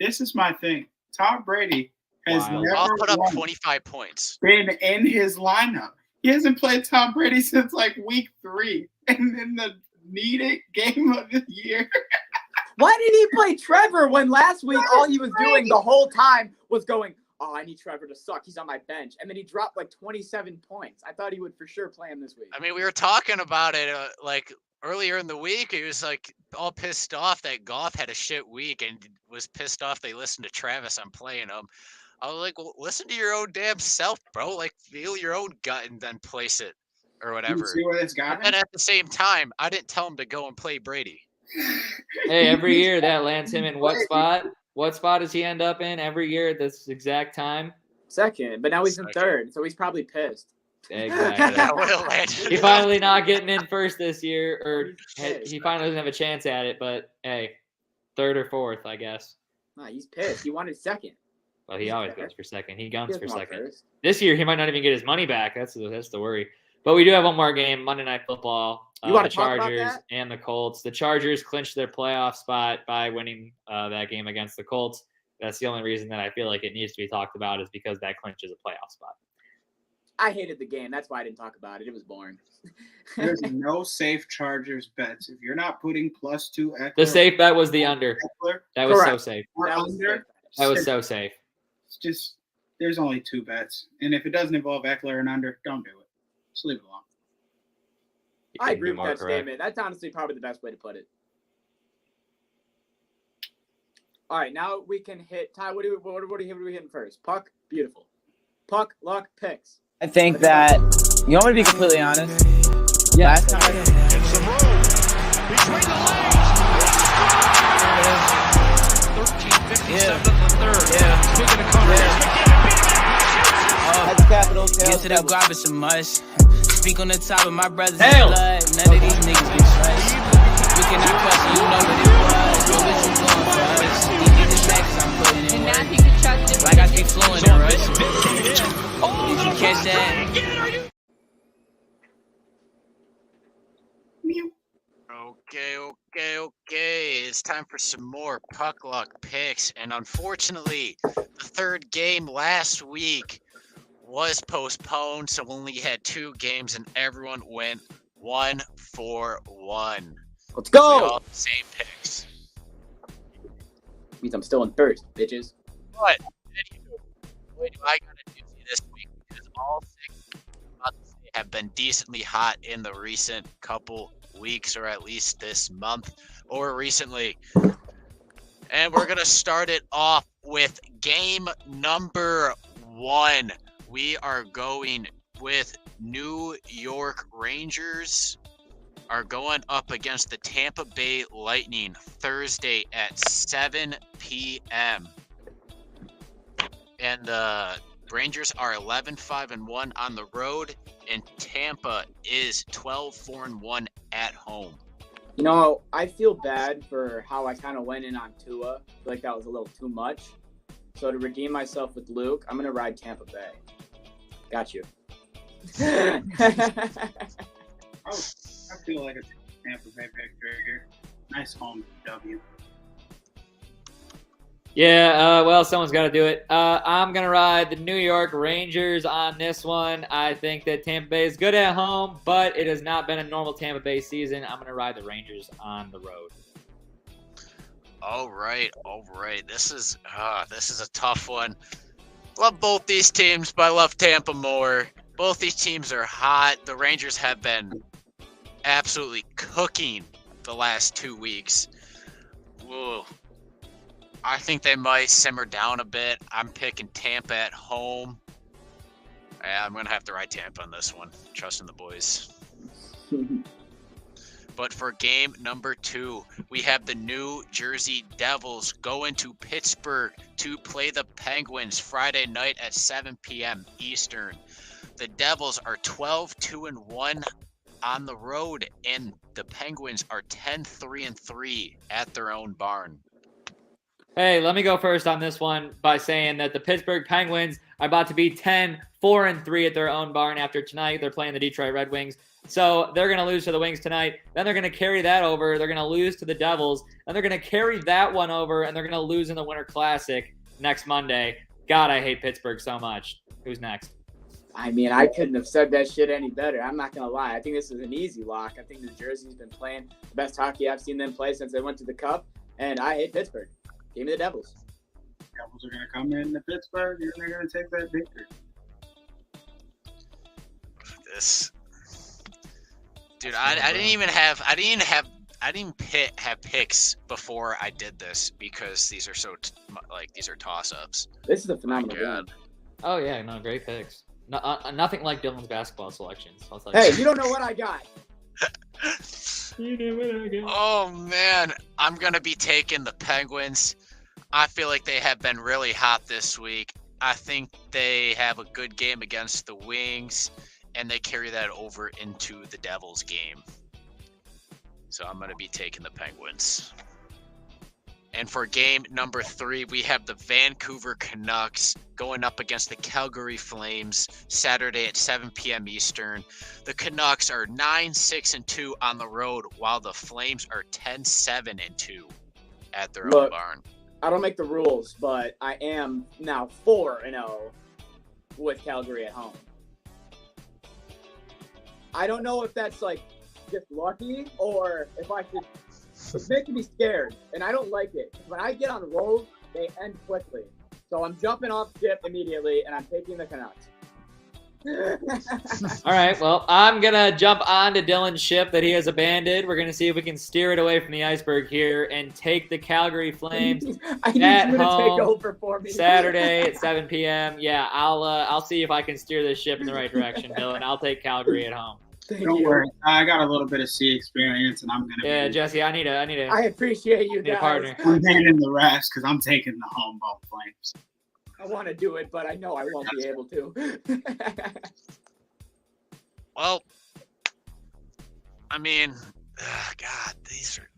S5: This is my thing. Tom Brady has never
S4: put up 25 points.
S5: Been in his lineup. He hasn't played Tom Brady since like week 3, and in the needed game of the year.
S1: Why did he play Trevor when last week all he was doing the whole time was going, oh, I need Trevor to suck. He's on my bench. And then he dropped like 27 points. I thought he would for sure play him this week.
S4: I mean, we were talking about it earlier in the week. He was like all pissed off that Goff had a shit week and was pissed off they listened to Travis on playing him. I was like, well, listen to your own damn self, bro. Like, feel your own gut and then place it or whatever.
S5: You see where it's got him?
S4: And at the same time, I didn't tell him to go and play Brady.
S2: Hey, every year that lands him in what spot? What spot does he end up in every year at this exact time?
S1: Second, but now he's in third, so he's probably pissed.
S2: Exactly. He finally not getting in first this year, or he finally doesn't have a chance at it. But hey, third or fourth, I guess.
S1: Nah, he's pissed. He wanted second.
S2: Well, he always goes for second. He gunts for second. This year, he might not even get his money back. That's the worry. But we do have one more game, Monday Night Football.
S1: You want
S2: the
S1: to talk about
S2: Chargers
S1: that?
S2: And the Colts. The Chargers clinched their playoff spot by winning that game against the Colts. That's the only reason that I feel like it needs to be talked about is because that clinches a playoff spot.
S1: I hated the game. That's why I didn't talk about it. It was boring.
S5: There's no safe Chargers bets. If you're not putting +2 Eckler,
S2: The safe bet was the under. That was so safe. That was so safe.
S5: It's just there's only 2 bets, and if it doesn't involve Eckler and under, don't do it. Just leave it alone.
S1: I agree with that statement. That's honestly probably the best way to put it. All right, now we can hit. Ty, what are we hitting first? Puck, beautiful. Puck, luck, picks.
S7: I think that you want me to be completely honest. Yeah. Last time
S8: it's some room between the legs. 13:57 in the third.
S7: Yeah.
S8: Speaking of Connor,
S7: Heads capital.
S3: Get to the garbage so much. Speak on the top of my brothers' blood. None of these niggas be trust. We cannot question, you know what it was. Yo, what you doing for us? These niggas back 'cause I'm putting in work.
S9: Now you can trust him.
S3: Like I speak fluent in Russian. Did you catch that?
S4: Okay. It's time for some more puck luck picks. And unfortunately, the third game last week was postponed, so only had 2 games, and everyone went 1-for-1.
S1: Let's
S4: We
S1: go.
S4: all have the same picks.
S1: Means I'm still in first, bitches.
S4: But boy, do I got a doozy this week because all 6 I'm about to say have been decently hot in the recent couple weeks, or at least this month, or recently. And we're going to start it off with game number 1. We are going with New York Rangers are going up against the Tampa Bay Lightning Thursday at 7 p.m. And the Rangers are 11-5-1 on the road, and Tampa is 12-4-1 at home.
S1: You know, I feel bad for how I kind of went in on Tua. I feel like that was a little too much. So to redeem myself with Luke, I'm going to ride Tampa Bay. Got you.
S5: I feel like it's Tampa Bay victory here. Nice home W.
S2: Yeah, well, someone's got to do it. I'm going to ride the New York Rangers on this one. I think that Tampa Bay is good at home, but it has not been a normal Tampa Bay season. I'm going to ride the Rangers on the road.
S4: All right. This is a tough one. Love both these teams, but I love Tampa more. Both these teams are hot. The Rangers have been absolutely cooking the last 2 weeks. Whoa. I think they might simmer down a bit. I'm picking Tampa at home. Yeah, I'm going to have to ride Tampa on this one. Trusting the boys. But for game number 2, we have the New Jersey Devils going to Pittsburgh to play the Penguins Friday night at 7 p.m. Eastern. The Devils are 12-2-1 on the road, and the Penguins are 10-3-3 at their own barn.
S2: Hey, let me go first on this one by saying that the Pittsburgh Penguins are about to be 10-4-3 at their own barn after tonight. They're playing the Detroit Red Wings. So they're going to lose to the Wings tonight. Then they're going to carry that over. They're going to lose to the Devils. And they're going to carry that one over, and they're going to lose in the Winter Classic next Monday. God, I hate Pittsburgh so much. Who's next?
S1: I mean, I couldn't have said that shit any better. I'm not going to lie. I think this is an easy lock. I think New Jersey's been playing the best hockey I've seen them play since they went to the Cup, and I hate Pittsburgh. Give me the Devils.
S5: Devils are going to come into Pittsburgh, and they're going to take that victory.
S4: Dude, I didn't have picks before I did this because these are these are toss-ups.
S1: This is a phenomenal game.
S2: Oh, yeah, no, great picks. No, nothing like Dylan's basketball selections.
S1: Hey, you don't know what I got.
S2: You know what I got.
S4: Oh, man. I'm going to be taking the Penguins. I feel like they have been really hot this week. I think they have a good game against the Wings, and they carry that over into the Devils game. So I'm going to be taking the Penguins. And for game number 3, we have the Vancouver Canucks going up against the Calgary Flames Saturday at 7 p.m. Eastern. The Canucks are 9-6-2 on the road, while the Flames are 10-7-2 at their own barn.
S1: I don't make the rules, but I am now 4-0 with Calgary at home. I don't know if that's just lucky or if I should. It's making me scared, and I don't like it. When I get on rolls, they end quickly. So I'm jumping off ship immediately, and I'm taking the Canucks.
S2: All right, well, I'm going to jump onto Dylan's ship that he has abandoned. We're going to see if we can steer it away from the iceberg here and take the Calgary Flames
S1: I need
S2: at
S1: you to
S2: home
S1: take over for me.
S2: Saturday at 7 p.m. Yeah, I'll see if I can steer this ship in the right direction, Dylan. I'll take Calgary at home.
S5: Don't worry, I got a little bit of sea experience, and I'm gonna.
S2: Yeah, Jesse, I need a.
S1: I appreciate you guys.
S2: Partner.
S5: I'm handing the refs because I'm taking the home ball Flames.
S1: I want to do it, but I know I won't be able to.
S4: Well, I mean, God, these are.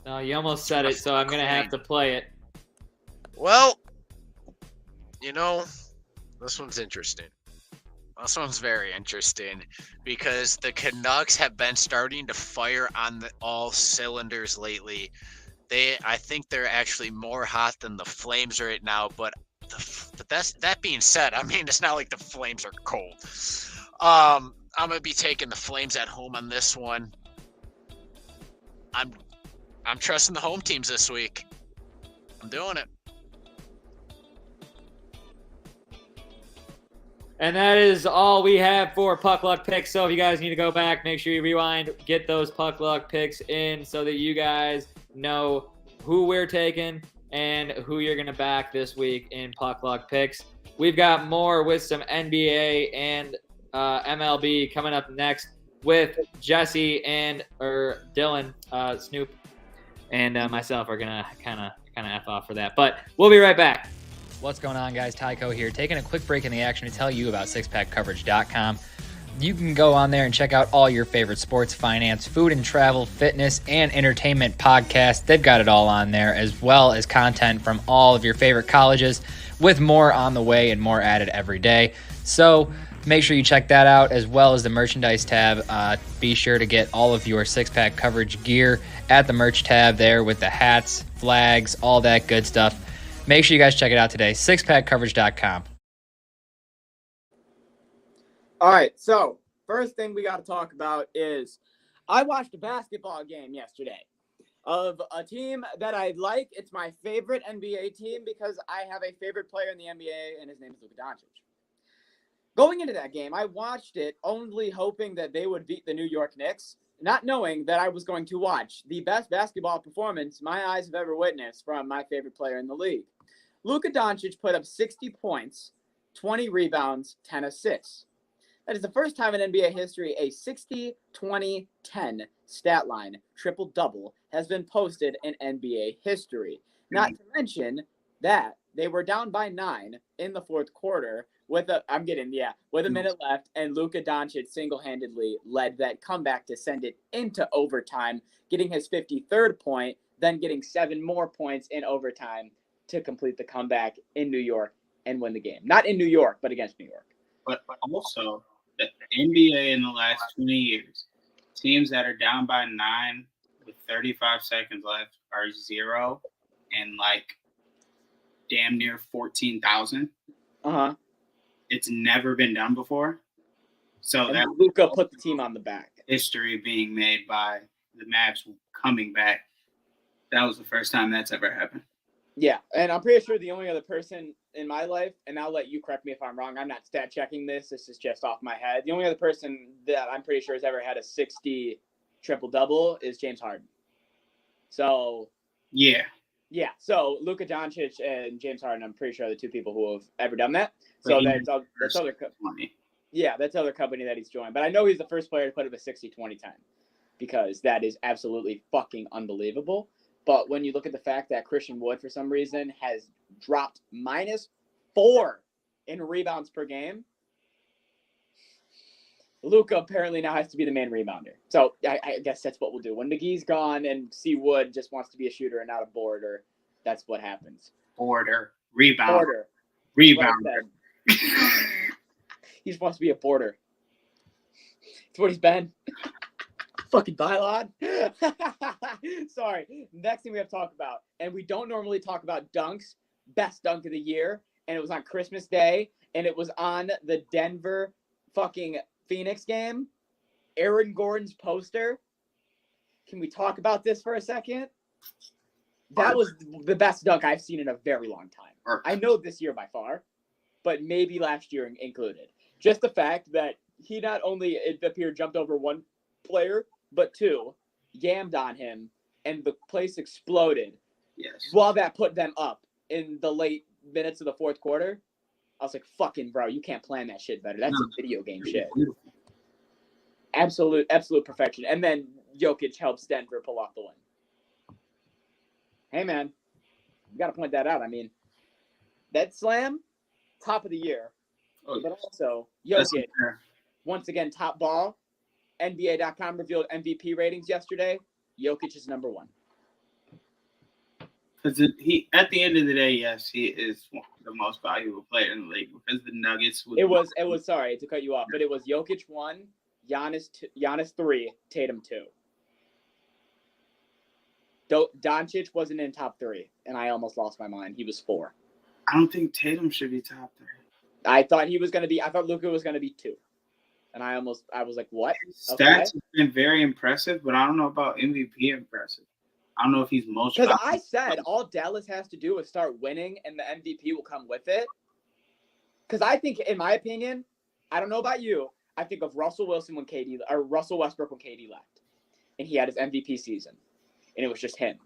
S2: No, you almost said it, so I'm gonna have to play it.
S4: Well, this one's interesting. This one's very interesting because the Canucks have been starting to fire on all cylinders lately. I think they're actually more hot than the Flames right now, but But that being said, I mean, it's not like the Flames are cold. I'm gonna be taking the Flames at home on this one. I'm trusting the home teams this week. I'm doing it.
S2: And that is all we have for Puck Luck picks. So if you guys need to go back, make sure you rewind, get those Puck Luck picks in so that you guys know who we're taking and who you're going to back this week in Puck Luck picks. We've got more with some NBA and MLB coming up next with Jesse and Dylan, Snoop, and myself are going to kind of F off for that. But we'll be right back.
S9: What's going on, guys? Tyco here, taking a quick break in the action to tell you about sixpackcoverage.com. You can go on there and check out all your favorite sports, finance, food and travel, fitness, and entertainment podcasts. They've got it all on there, as well as content from all of your favorite colleges, with more on the way and more added every day. So make sure you check that out, as well as the merchandise tab. Be sure to get all of your six-pack coverage gear at the merch tab there with the hats, flags, all that good stuff. Make sure you guys check it out today, sixpackcoverage.com.
S1: All right, so first thing we got to talk about is I watched a basketball game yesterday of a team that I like. It's my favorite NBA team because I have a favorite player in the NBA, and his name is Luka Doncic. Going into that game, I watched it only hoping that they would beat the New York Knicks, not knowing that I was going to watch the best basketball performance my eyes have ever witnessed from my favorite player in the league. Luka Doncic put up 60 points, 20 rebounds, 10 assists. That is the first time in NBA history a 60, 20, 10 stat line, triple-double, has been posted in NBA history. Not to mention that they were down by 9 in the fourth quarter with a minute left, and Luka Doncic single-handedly led that comeback to send it into overtime, getting his 53rd point, then getting 7 more points in overtime to complete the comeback in New York and win the game. Not in New York, but against New York.
S5: But also, the NBA in the last 20 years, teams that are down by 9 with 35 seconds left are 0 and like damn near 14,000.
S1: Uh-huh.
S5: It's never been done before. So
S1: and
S5: that
S1: Luka put the team on the back.
S5: History being made by the Mavs coming back. That was the first time that's ever happened.
S1: Yeah, and I'm pretty sure the only other person in my life, and I'll let you correct me if I'm wrong, I'm not stat checking this, this is just off my head. The only other person that I'm pretty sure has ever had a 60 triple-double is James Harden. So,
S5: yeah.
S1: So Luka Doncic and James Harden, I'm pretty sure are the two people who have ever done that. So that's other company. Yeah, that's other company that he's joined. But I know he's the first player to put up a 60-20-10 because that is absolutely fucking unbelievable. But when you look at the fact that Christian Wood, for some reason, has dropped -4 in rebounds per game, Luka apparently now has to be the main rebounder. So I guess that's what we'll do. When McGee's gone and C. Wood just wants to be a shooter and not a boarder, that's what happens.
S5: Rebounder.
S1: He just wants to be a boarder. That's what he's been. Fucking Bylon. Sorry. Next thing we have to talk about, and we don't normally talk about dunks, best dunk of the year, and it was on Christmas Day, and it was on the Denver fucking Phoenix game. Aaron Gordon's poster. Can we talk about this for a second? That was the best dunk I've seen in a very long time. I know this year by far, but maybe last year included. Just the fact that he not only, it appeared, jumped over one player, but 2, yammed on him, and the place exploded.
S5: Yes.
S1: While that put them up in the late minutes of the fourth quarter, I was like, fucking bro, you can't plan that shit better. That's some video game shit. Absolute perfection. And then Jokic helps Denver pull off the win. Hey, man, you got to point that out. I mean, that slam, top of the year. But also, Jokic, once again, top ball. NBA.com revealed MVP ratings yesterday. Jokic is number 1.
S5: Because he, at the end of the day, yes, he is the most valuable player in the league. Because the Nuggets.
S1: It was. Sorry to cut you off, but it was Jokic 1, Giannis 3, Tatum 2. Doncic wasn't in top 3, and I almost lost my mind. He was 4.
S5: I don't think Tatum should be top 3.
S1: I thought Luka was going to be 2. And I was like, what?
S5: His stats have been very impressive, but I don't know about MVP impressive. I don't know if he's most.
S1: Because I said all Dallas has to do is start winning, and the MVP will come with it. Because I think, in my opinion, I don't know about you, I think of Russell Westbrook when KD left, and he had his MVP season, and it was just him,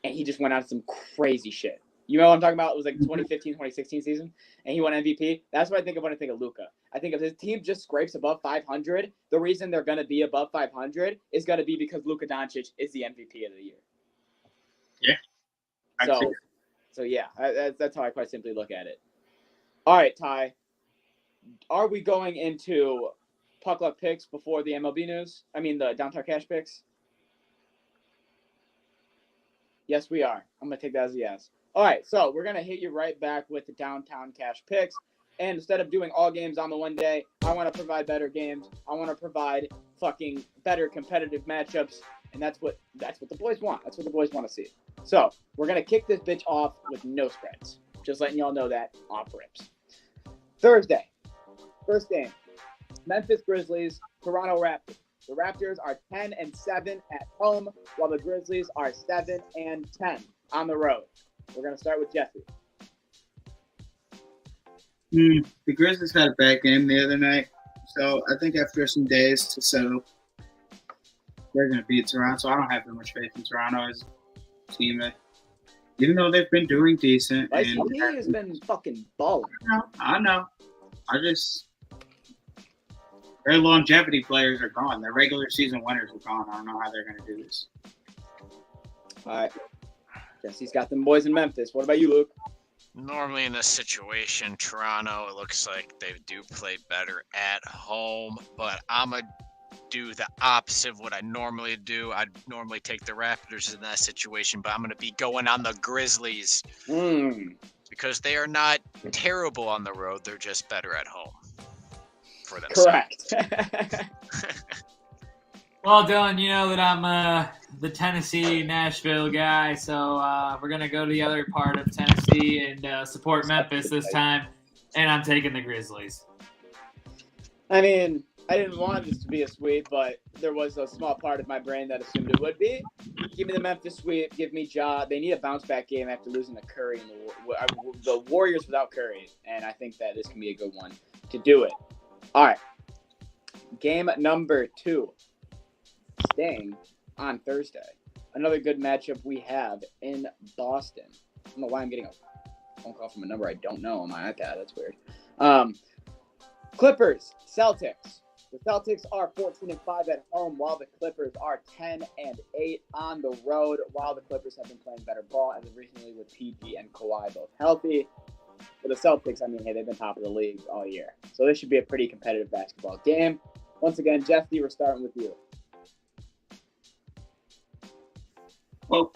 S1: and he just went on some crazy shit. You know what I'm talking about? It was like 2015, 2016 season, and he won MVP. That's what I think of when I think of Luka. I think if his team just scrapes above 500, the reason they're going to be above 500 is going to be because Luka Doncic is the MVP of the year.
S5: Yeah.
S1: So yeah, that's how I quite simply look at it. All right, Ty. Are we going into Puck Luck picks before the MLB news? I mean, the Downtown Cash picks? Yes, we are. I'm going to take that as a yes. All right, so we're going to hit you right back with the Downtown Cash picks. And instead of doing all games on the one day, I want to provide better games. I want to provide fucking better competitive matchups. And that's what the boys want. That's what the boys want to see. So we're going to kick this bitch off with no spreads. Just letting y'all know that off rips. Thursday, first game, Memphis Grizzlies, Toronto Raptors. The Raptors are 10-7 at home, while the Grizzlies are 7-10 on the road. We're going to start with Jesse.
S5: The Grizzlies had a bad game the other night, so I think after some days to settle, they're going to beat Toronto. I don't have that much faith in Toronto as a team, even though they've been doing decent.
S1: He has been fucking balling.
S5: I know. Their longevity players are gone. Their regular season winners are gone. I don't know how they're going to do this.
S1: All right. Jesse's got them boys in Memphis. What about you, Luke?
S4: Normally in this situation, Toronto, it looks like they do play better at home, but I'm going to do the opposite of what I normally do. I'd normally take the Raptors in that situation, but I'm going to be going on the Grizzlies because they are not terrible on the road. They're just better at home for themselves.
S1: Correct.
S2: Well, Dylan, you know that I'm the Tennessee, Nashville guy, so we're going to go to the other part of Tennessee and support Memphis this time, and I'm taking the Grizzlies.
S1: I mean, I didn't want this to be a sweep, but there was a small part of my brain that assumed it would be. Give me the Memphis sweep. Give me Ja. They need a bounce-back game after losing to Curry and the Warriors without Curry, and I think that this can be a good one to do it. All right. Game number 2. Staying on Thursday. Another good matchup we have in Boston. I don't know why I'm getting a phone call from a number I don't know on my iPad. That's weird. Clippers, Celtics. The Celtics are 14-5 at home, while the Clippers are 10-8 on the road. While the Clippers have been playing better ball as of recently with PG and Kawhi both healthy. For the Celtics, I mean, hey, they've been top of the league all year. So this should be a pretty competitive basketball game. Once again, Jesse, we're starting with you.
S5: Well,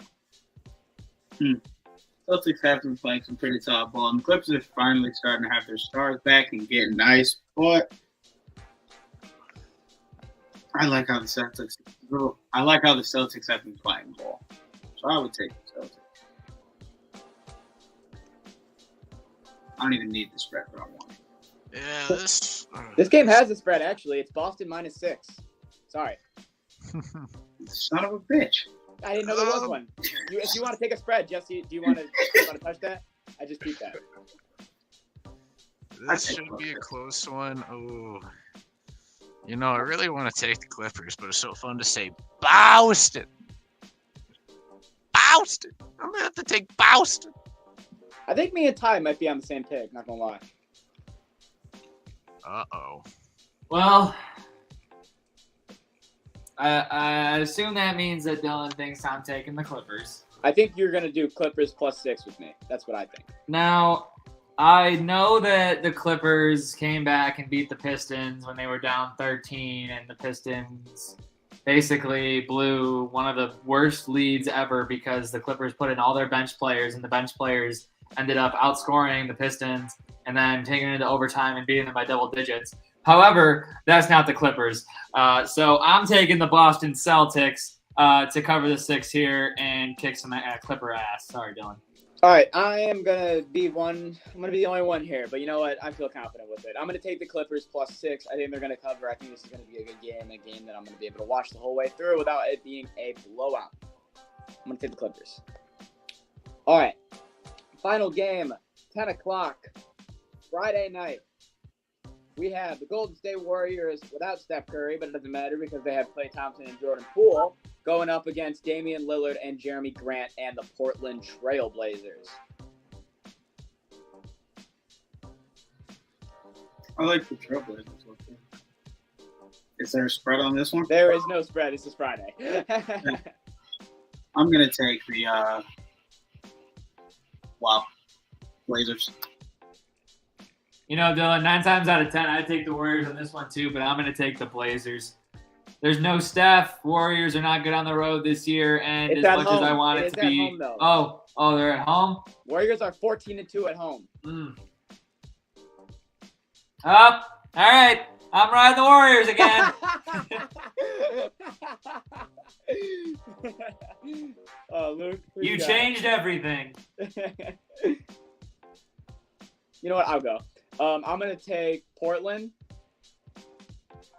S5: Celtics have been playing some pretty solid ball, and the Clippers are finally starting to have their stars back and getting nice. But I like how the Celtics have been playing ball, so I would take the Celtics. I don't even need the spread, but I want it.
S4: Yeah,
S1: this game has a spread. Actually, it's Boston -6. Sorry,
S5: son of a bitch.
S1: I didn't know there was one. If you want to take a spread, Jesse, do you want to touch that? I just beat that.
S4: This should be a close one. Oh, you know, I really want to take the Clippers, but it's so fun to say Boston. Boston. I'm gonna have to take Boston.
S1: I think me and Ty might be on the same pick. Not gonna lie.
S4: Uh-oh.
S2: Well, I assume that means that Dylan thinks I'm taking the Clippers.
S1: I think you're going to do Clippers +6 with me. That's what I think.
S2: Now, I know that the Clippers came back and beat the Pistons when they were down 13, and the Pistons basically blew one of the worst leads ever because the Clippers put in all their bench players, and the bench players ended up outscoring the Pistons and then taking it into overtime and beating them by double digits. However, that's not the Clippers. So I'm taking the Boston Celtics to cover the 6 here and kick some Clipper ass. Sorry, Dylan.
S1: All right, I am gonna be the only one here, but you know what? I feel confident with it. I'm gonna take the Clippers +6. I think they're gonna cover. I think this is gonna be a good game, a game that I'm gonna be able to watch the whole way through without it being a blowout. I'm gonna take the Clippers. All right, final game, 10 o'clock, Friday night. We have the Golden State Warriors without Steph Curry, but it doesn't matter because they have Klay Thompson and Jordan Poole going up against Damian Lillard and Jeremy Grant and the Portland Trail Blazers.
S5: I like the Trailblazers. Is there a spread on this one?
S1: There is no spread. This is Friday.
S5: I'm going to take the Blazers.
S2: You know, Dylan, 9 times out of 10, I'd take the Warriors on this one too, but I'm going to take the Blazers. There's no Steph. Warriors are not good on the road this year, and
S1: It's
S2: as
S1: at
S2: much
S1: home.
S2: as I want it to be,
S1: Home, though.
S2: Oh, they're at home.
S1: Warriors are 14-2 at home.
S2: Up. All right, I'm riding the Warriors again.
S1: Oh, Luke,
S2: You changed everything.
S1: You know what? I'll go. I'm going to take Portland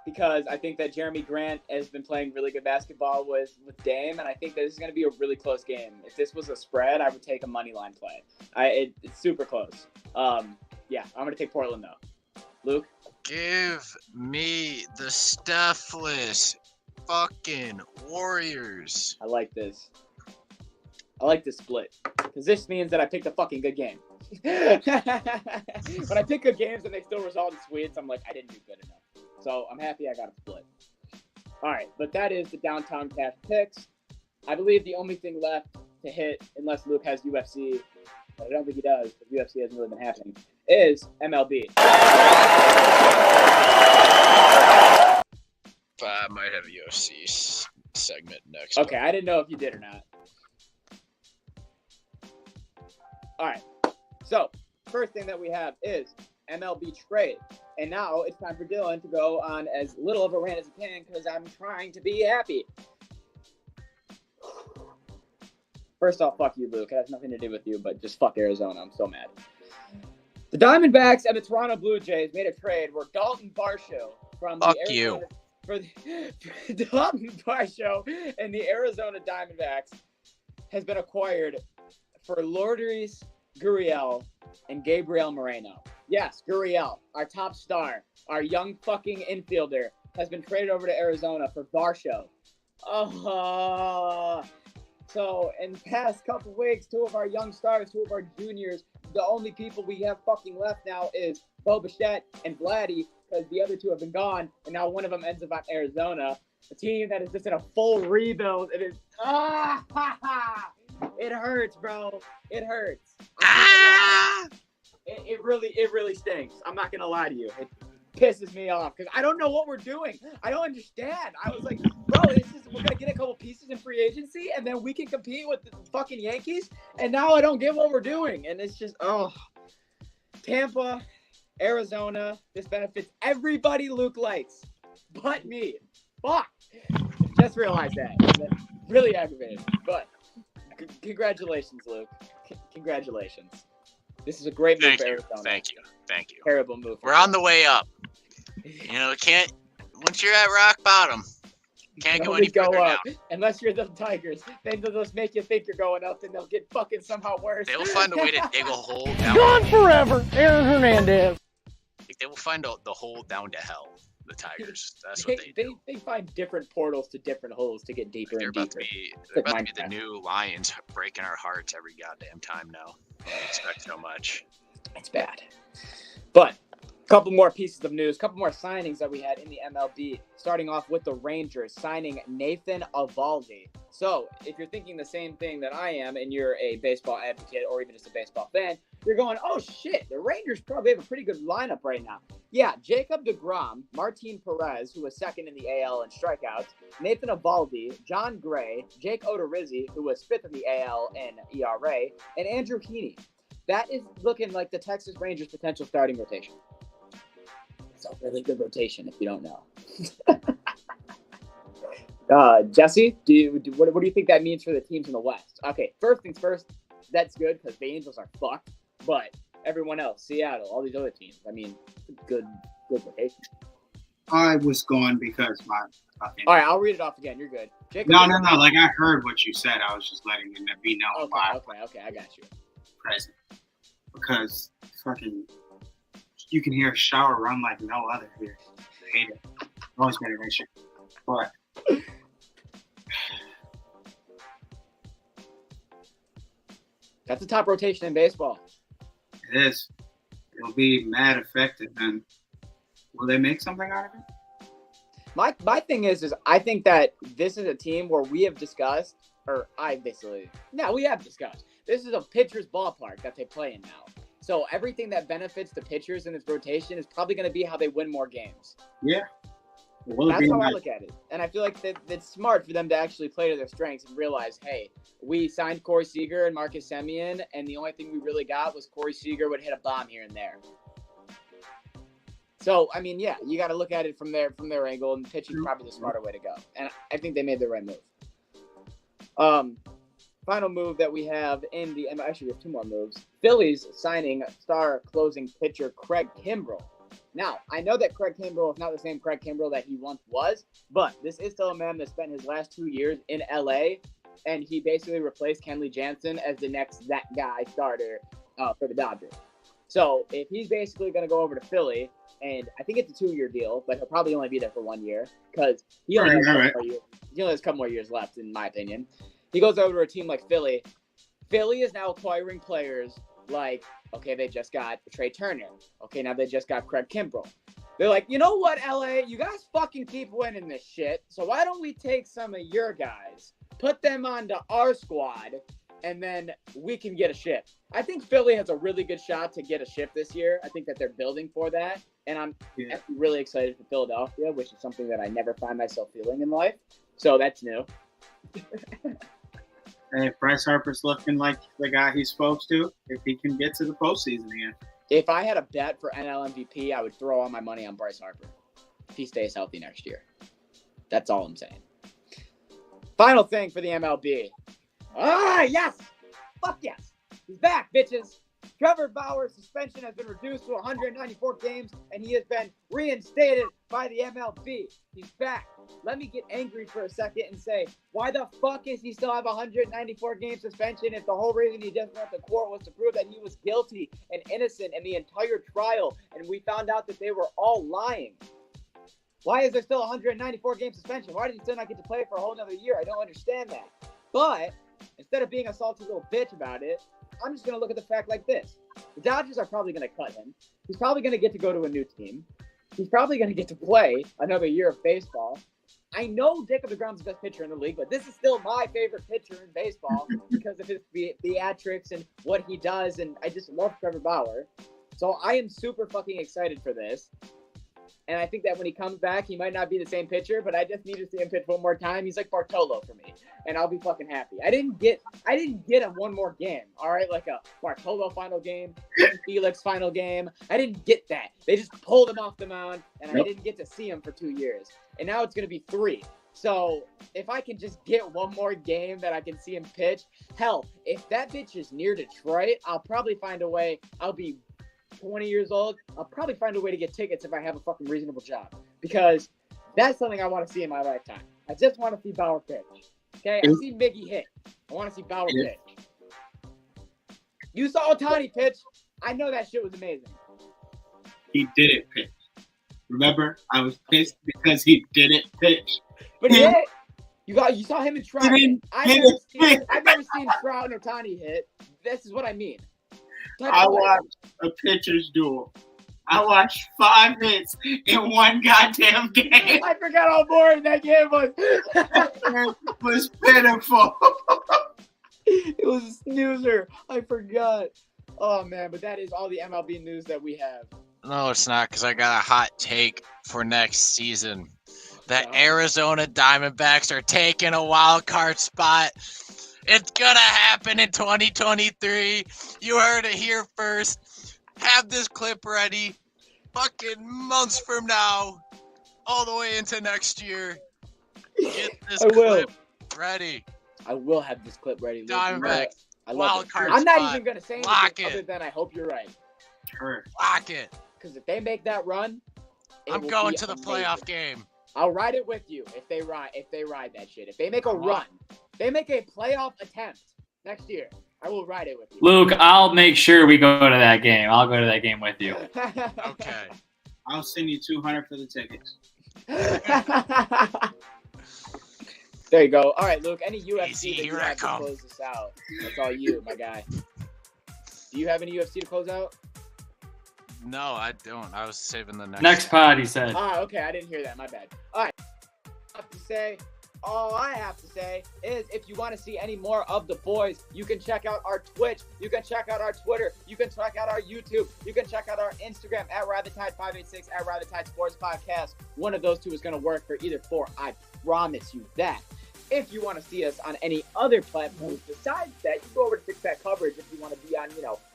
S1: because I think that Jeremy Grant has been playing really good basketball with Dame, and I think that this is going to be a really close game. If this was a spread, I would take a money line play. It's super close. Yeah, I'm going to take Portland, though. Luke?
S4: Give me the Stephless fucking Warriors.
S1: I like this. I like this split because this means that I picked a fucking good game. When I pick good games and they still result in sweeps, I'm like, I didn't do good enough. So I'm happy I got a split. All right, but that is the Downtown Cash picks. I believe the only thing left to hit, unless Luke has UFC, but I don't think he does because UFC hasn't really been happening, is MLB.
S4: I might have a UFC segment next.
S1: Okay, I didn't know if you did or not. All right. So, first thing that we have is MLB trade. And now it's time for Dylan to go on as little of a rant as he can because I'm trying to be happy. First off, fuck you, Luke. It has nothing to do with you, but just fuck Arizona. I'm so mad. The Diamondbacks and the Toronto Blue Jays made a trade where Dalton Varsho from
S4: Fuck
S1: the Arizona, for the Dalton Varsho and the Arizona Diamondbacks has been acquired for Lourdes Gurriel and Gabriel Moreno. Yes, Gurriel, our top star, our young fucking infielder, has been traded over to Arizona for Varsho. So in the past couple weeks, two of our young stars, two of our juniors, the only people we have fucking left now is Bo Bichette and Vladdy, because the other two have been gone, and now one of them ends up at Arizona. A team that is just in a full rebuild. It is it hurts, bro. It hurts. It really stinks. I'm not gonna lie to you. It pisses me off because I don't know what we're doing. I don't understand. I was like, bro, we're gonna get a couple pieces in free agency and then we can compete with the fucking Yankees. And now I don't get what we're doing. And it's just Tampa, Arizona. This benefits everybody Luke likes, but me. Fuck. Just realized that. That's really aggravated. But congratulations, Luke. Congratulations. This is a great move for Arizona.
S4: Thank you.
S1: Terrible move.
S4: We're on the way up. You know, once you're at rock bottom, can't go any further
S1: up
S4: down.
S1: unless you're the Tigers. Then they'll just make you think you're going up, and they'll get fucking somehow worse.
S4: They will find a way to dig a hole down.
S6: Gone forever, Aaron Hernandez.
S4: They will find the hole down to hell. The Tigers. That's what they do.
S1: They find different portals to different holes to get deeper
S4: They're
S1: and
S4: about
S1: deeper.
S4: they're about to be the new Lions, breaking our hearts every goddamn time now. I expect so much.
S1: It's bad. But a couple more pieces of news, a couple more signings that we had in the MLB. Starting off with the Rangers signing Nathan Eovaldi. So if you're thinking the same thing that I am and you're a baseball advocate or even just a baseball fan, you're going, oh shit, the Rangers probably have a pretty good lineup right now. Yeah, Jacob deGrom, Martin Perez, who was second in the AL in strikeouts, Nathan Eovaldi, John Gray, Jake Odorizzi, who was fifth in the AL in ERA, and Andrew Heaney. That is looking like the Texas Rangers' potential starting rotation. It's a really good rotation if you don't know. Jesse, what do you think that means for the teams in the West? Okay, first things first, that's good because the Angels are fucked. But everyone else, Seattle, all these other teams, I mean, good rotation.
S5: I was going because my fucking.
S1: All right, I'll read it off again. You're good. Jacob,
S5: No. Like I heard what you said. I was just letting it be known.
S1: Okay. I got you.
S5: Present. Because fucking, you can hear a shower run like no other here. I hate it. Always been an issue. But
S1: that's the top rotation in baseball.
S5: it is. It'll be mad effective. And will they make something out of it?
S1: My thing is I think that this is a team where we have discussed, or we have discussed. This is a pitcher's ballpark that they play in now. So everything that benefits the pitchers in this rotation is probably going to be how they win more games.
S5: Yeah.
S1: That's how I look at it. And I feel like it's smart for them to actually play to their strengths and realize, hey, we signed Corey Seager and Marcus Semien, and the only thing we really got was Corey Seager would hit a bomb here and there. So, I mean, yeah, you got to look at it from their angle, and pitching is probably the smarter way to go. And I think they made the right move. Final move that we have actually we have two more moves. Phillies signing star closing pitcher Craig Kimbrell. Now, I know that Craig Kimbrell is not the same Craig Kimbrell that he once was, but this is still a man that spent his last 2 years in LA, and he basically replaced Kenley Jansen as the next that guy starter for the Dodgers. So if he's basically going to go over to Philly, and I think it's a 2-year deal, but he'll probably only be there for 1 year because he only has a couple more years left, in my opinion. He goes over to a team like Philly. Philly is now acquiring players like, okay, they just got Trey Turner. Okay, now they just got Craig Kimbrell. They're like, you know what, LA? You guys fucking keep winning this shit. So why don't we take some of your guys, put them onto our squad, and then we can get a ship. I think Philly has a really good shot to get a ship this year. I think that they're building for that. And I'm really excited for Philadelphia, which is something that I never find myself feeling in life. So that's new.
S5: Hey, if Bryce Harper's looking like the guy he's supposed to, if he can get to the postseason again.
S1: If I had a bet for NL MVP, I would throw all my money on Bryce Harper if he stays healthy next year. That's all I'm saying. Final thing for the MLB. Yes! Fuck yes! He's back, bitches! Trevor Bauer's suspension has been reduced to 194 games, and he has been reinstated by the MLB. He's back. Let me get angry for a second and say, why the fuck is he still have 194 game suspension if the whole reason he just went to court was to prove that he was guilty and innocent in the entire trial, and we found out that they were all lying? Why is there still 194 game suspension? Why did he still not get to play for a whole another year? I don't understand that. But instead of being a salty little bitch about it, I'm just going to look at the fact like this. The Dodgers are probably going to cut him. He's probably going to get to go to a new team. He's probably going to get to play another year of baseball. I know Jacob deGrom's the best pitcher in the league, but this is still my favorite pitcher in baseball because of his theatrics and what he does, and I just love Trevor Bauer. So I am super fucking excited for this. And I think that when he comes back, he might not be the same pitcher, but I just need to see him pitch one more time. He's like Bartolo for me, and I'll be fucking happy. I didn't get him one more game, all right? Like a Bartolo final game, Felix final game. I didn't get that. They just pulled him off the mound, and I didn't get to see him for 2 years. And now it's going to be 3. So if I can just get one more game that I can see him pitch, hell, if that bitch is near Detroit, I'll probably find a way. I'll be 20 years old, I'll probably find a way to get tickets if I have a fucking reasonable job, because that's something I want to see in my lifetime. I just want to see Bauer pitch. Okay, I see Miggy hit. I want to see Bauer pitch. You saw Ohtani pitch. I know that shit was amazing.
S5: He didn't pitch. Remember, I was pissed because he didn't pitch.
S1: But he hit. You saw him in Trout. I've never seen Trout and Ohtani hit. This is what I mean.
S5: I watched a pitcher's duel. I watched 5 hits in one goddamn game.
S1: I forgot how boring that game was.
S5: It was pitiful.
S1: It was a snoozer. I forgot. Oh, man, but that is all the MLB news that we have.
S4: No, it's not, because I got a hot take for next season. The Arizona Diamondbacks are taking a wild card spot. It's going to happen in 2023. You heard it here first. Have this clip ready. Fucking months from now. All the way into next year. Get this clip ready.
S1: I will have this clip ready.
S4: Diamondbacks
S1: I love
S4: Wild
S1: it.
S4: card
S1: I'm not
S4: spot.
S1: even gonna say
S4: Lock
S1: anything
S4: it.
S1: other than I hope you're right.
S5: Hurt.
S4: Lock it.
S1: Because if they make that run,
S4: I'm
S1: will
S4: going
S1: be
S4: to the
S1: amazing.
S4: playoff game.
S1: I'll ride it with you if they ride that shit. If they make a run, they make a playoff attempt next year, I will ride it with you.
S2: Luke, I'll make sure we go to that game. I'll go to that game with you.
S4: Okay.
S5: I'll send you $200 for the tickets.
S1: There you go. All right, Luke. Any UFC
S4: Easy,
S1: that you
S4: here I
S1: have to
S4: come.
S1: close this out? That's all you, my guy. Do you have any UFC to close out?
S4: No, I don't. I was saving the
S2: Next pod, he said.
S1: Okay. I didn't hear that. My bad. All right. All I have to say is if you want to see any more of the boys, you can check out our Twitch. You can check out our Twitter. You can check out our YouTube. You can check out our Instagram at RideTheTide586 at RideTheTide Sports Podcast. One of those two is going to work for either four. I promise you that. If you want to see us on any other platforms besides that, you go over to Six Pack Coverage if you want to be on,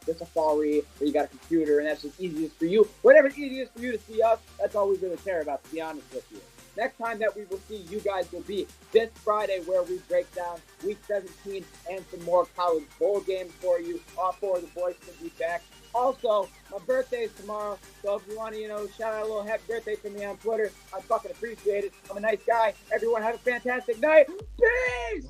S1: the Safari where you got a computer and that's just easiest for you. Whatever's easiest for you to see us, that's all we really care about, to be honest with you. Next time that we will see you guys will be this Friday where we break down Week 17 and some more college bowl games for you. All four of the boys will be back. Also, my birthday is tomorrow, so if you want to, shout out a little happy birthday to me on Twitter, I fucking appreciate it. I'm a nice guy. Everyone have a fantastic night. Peace!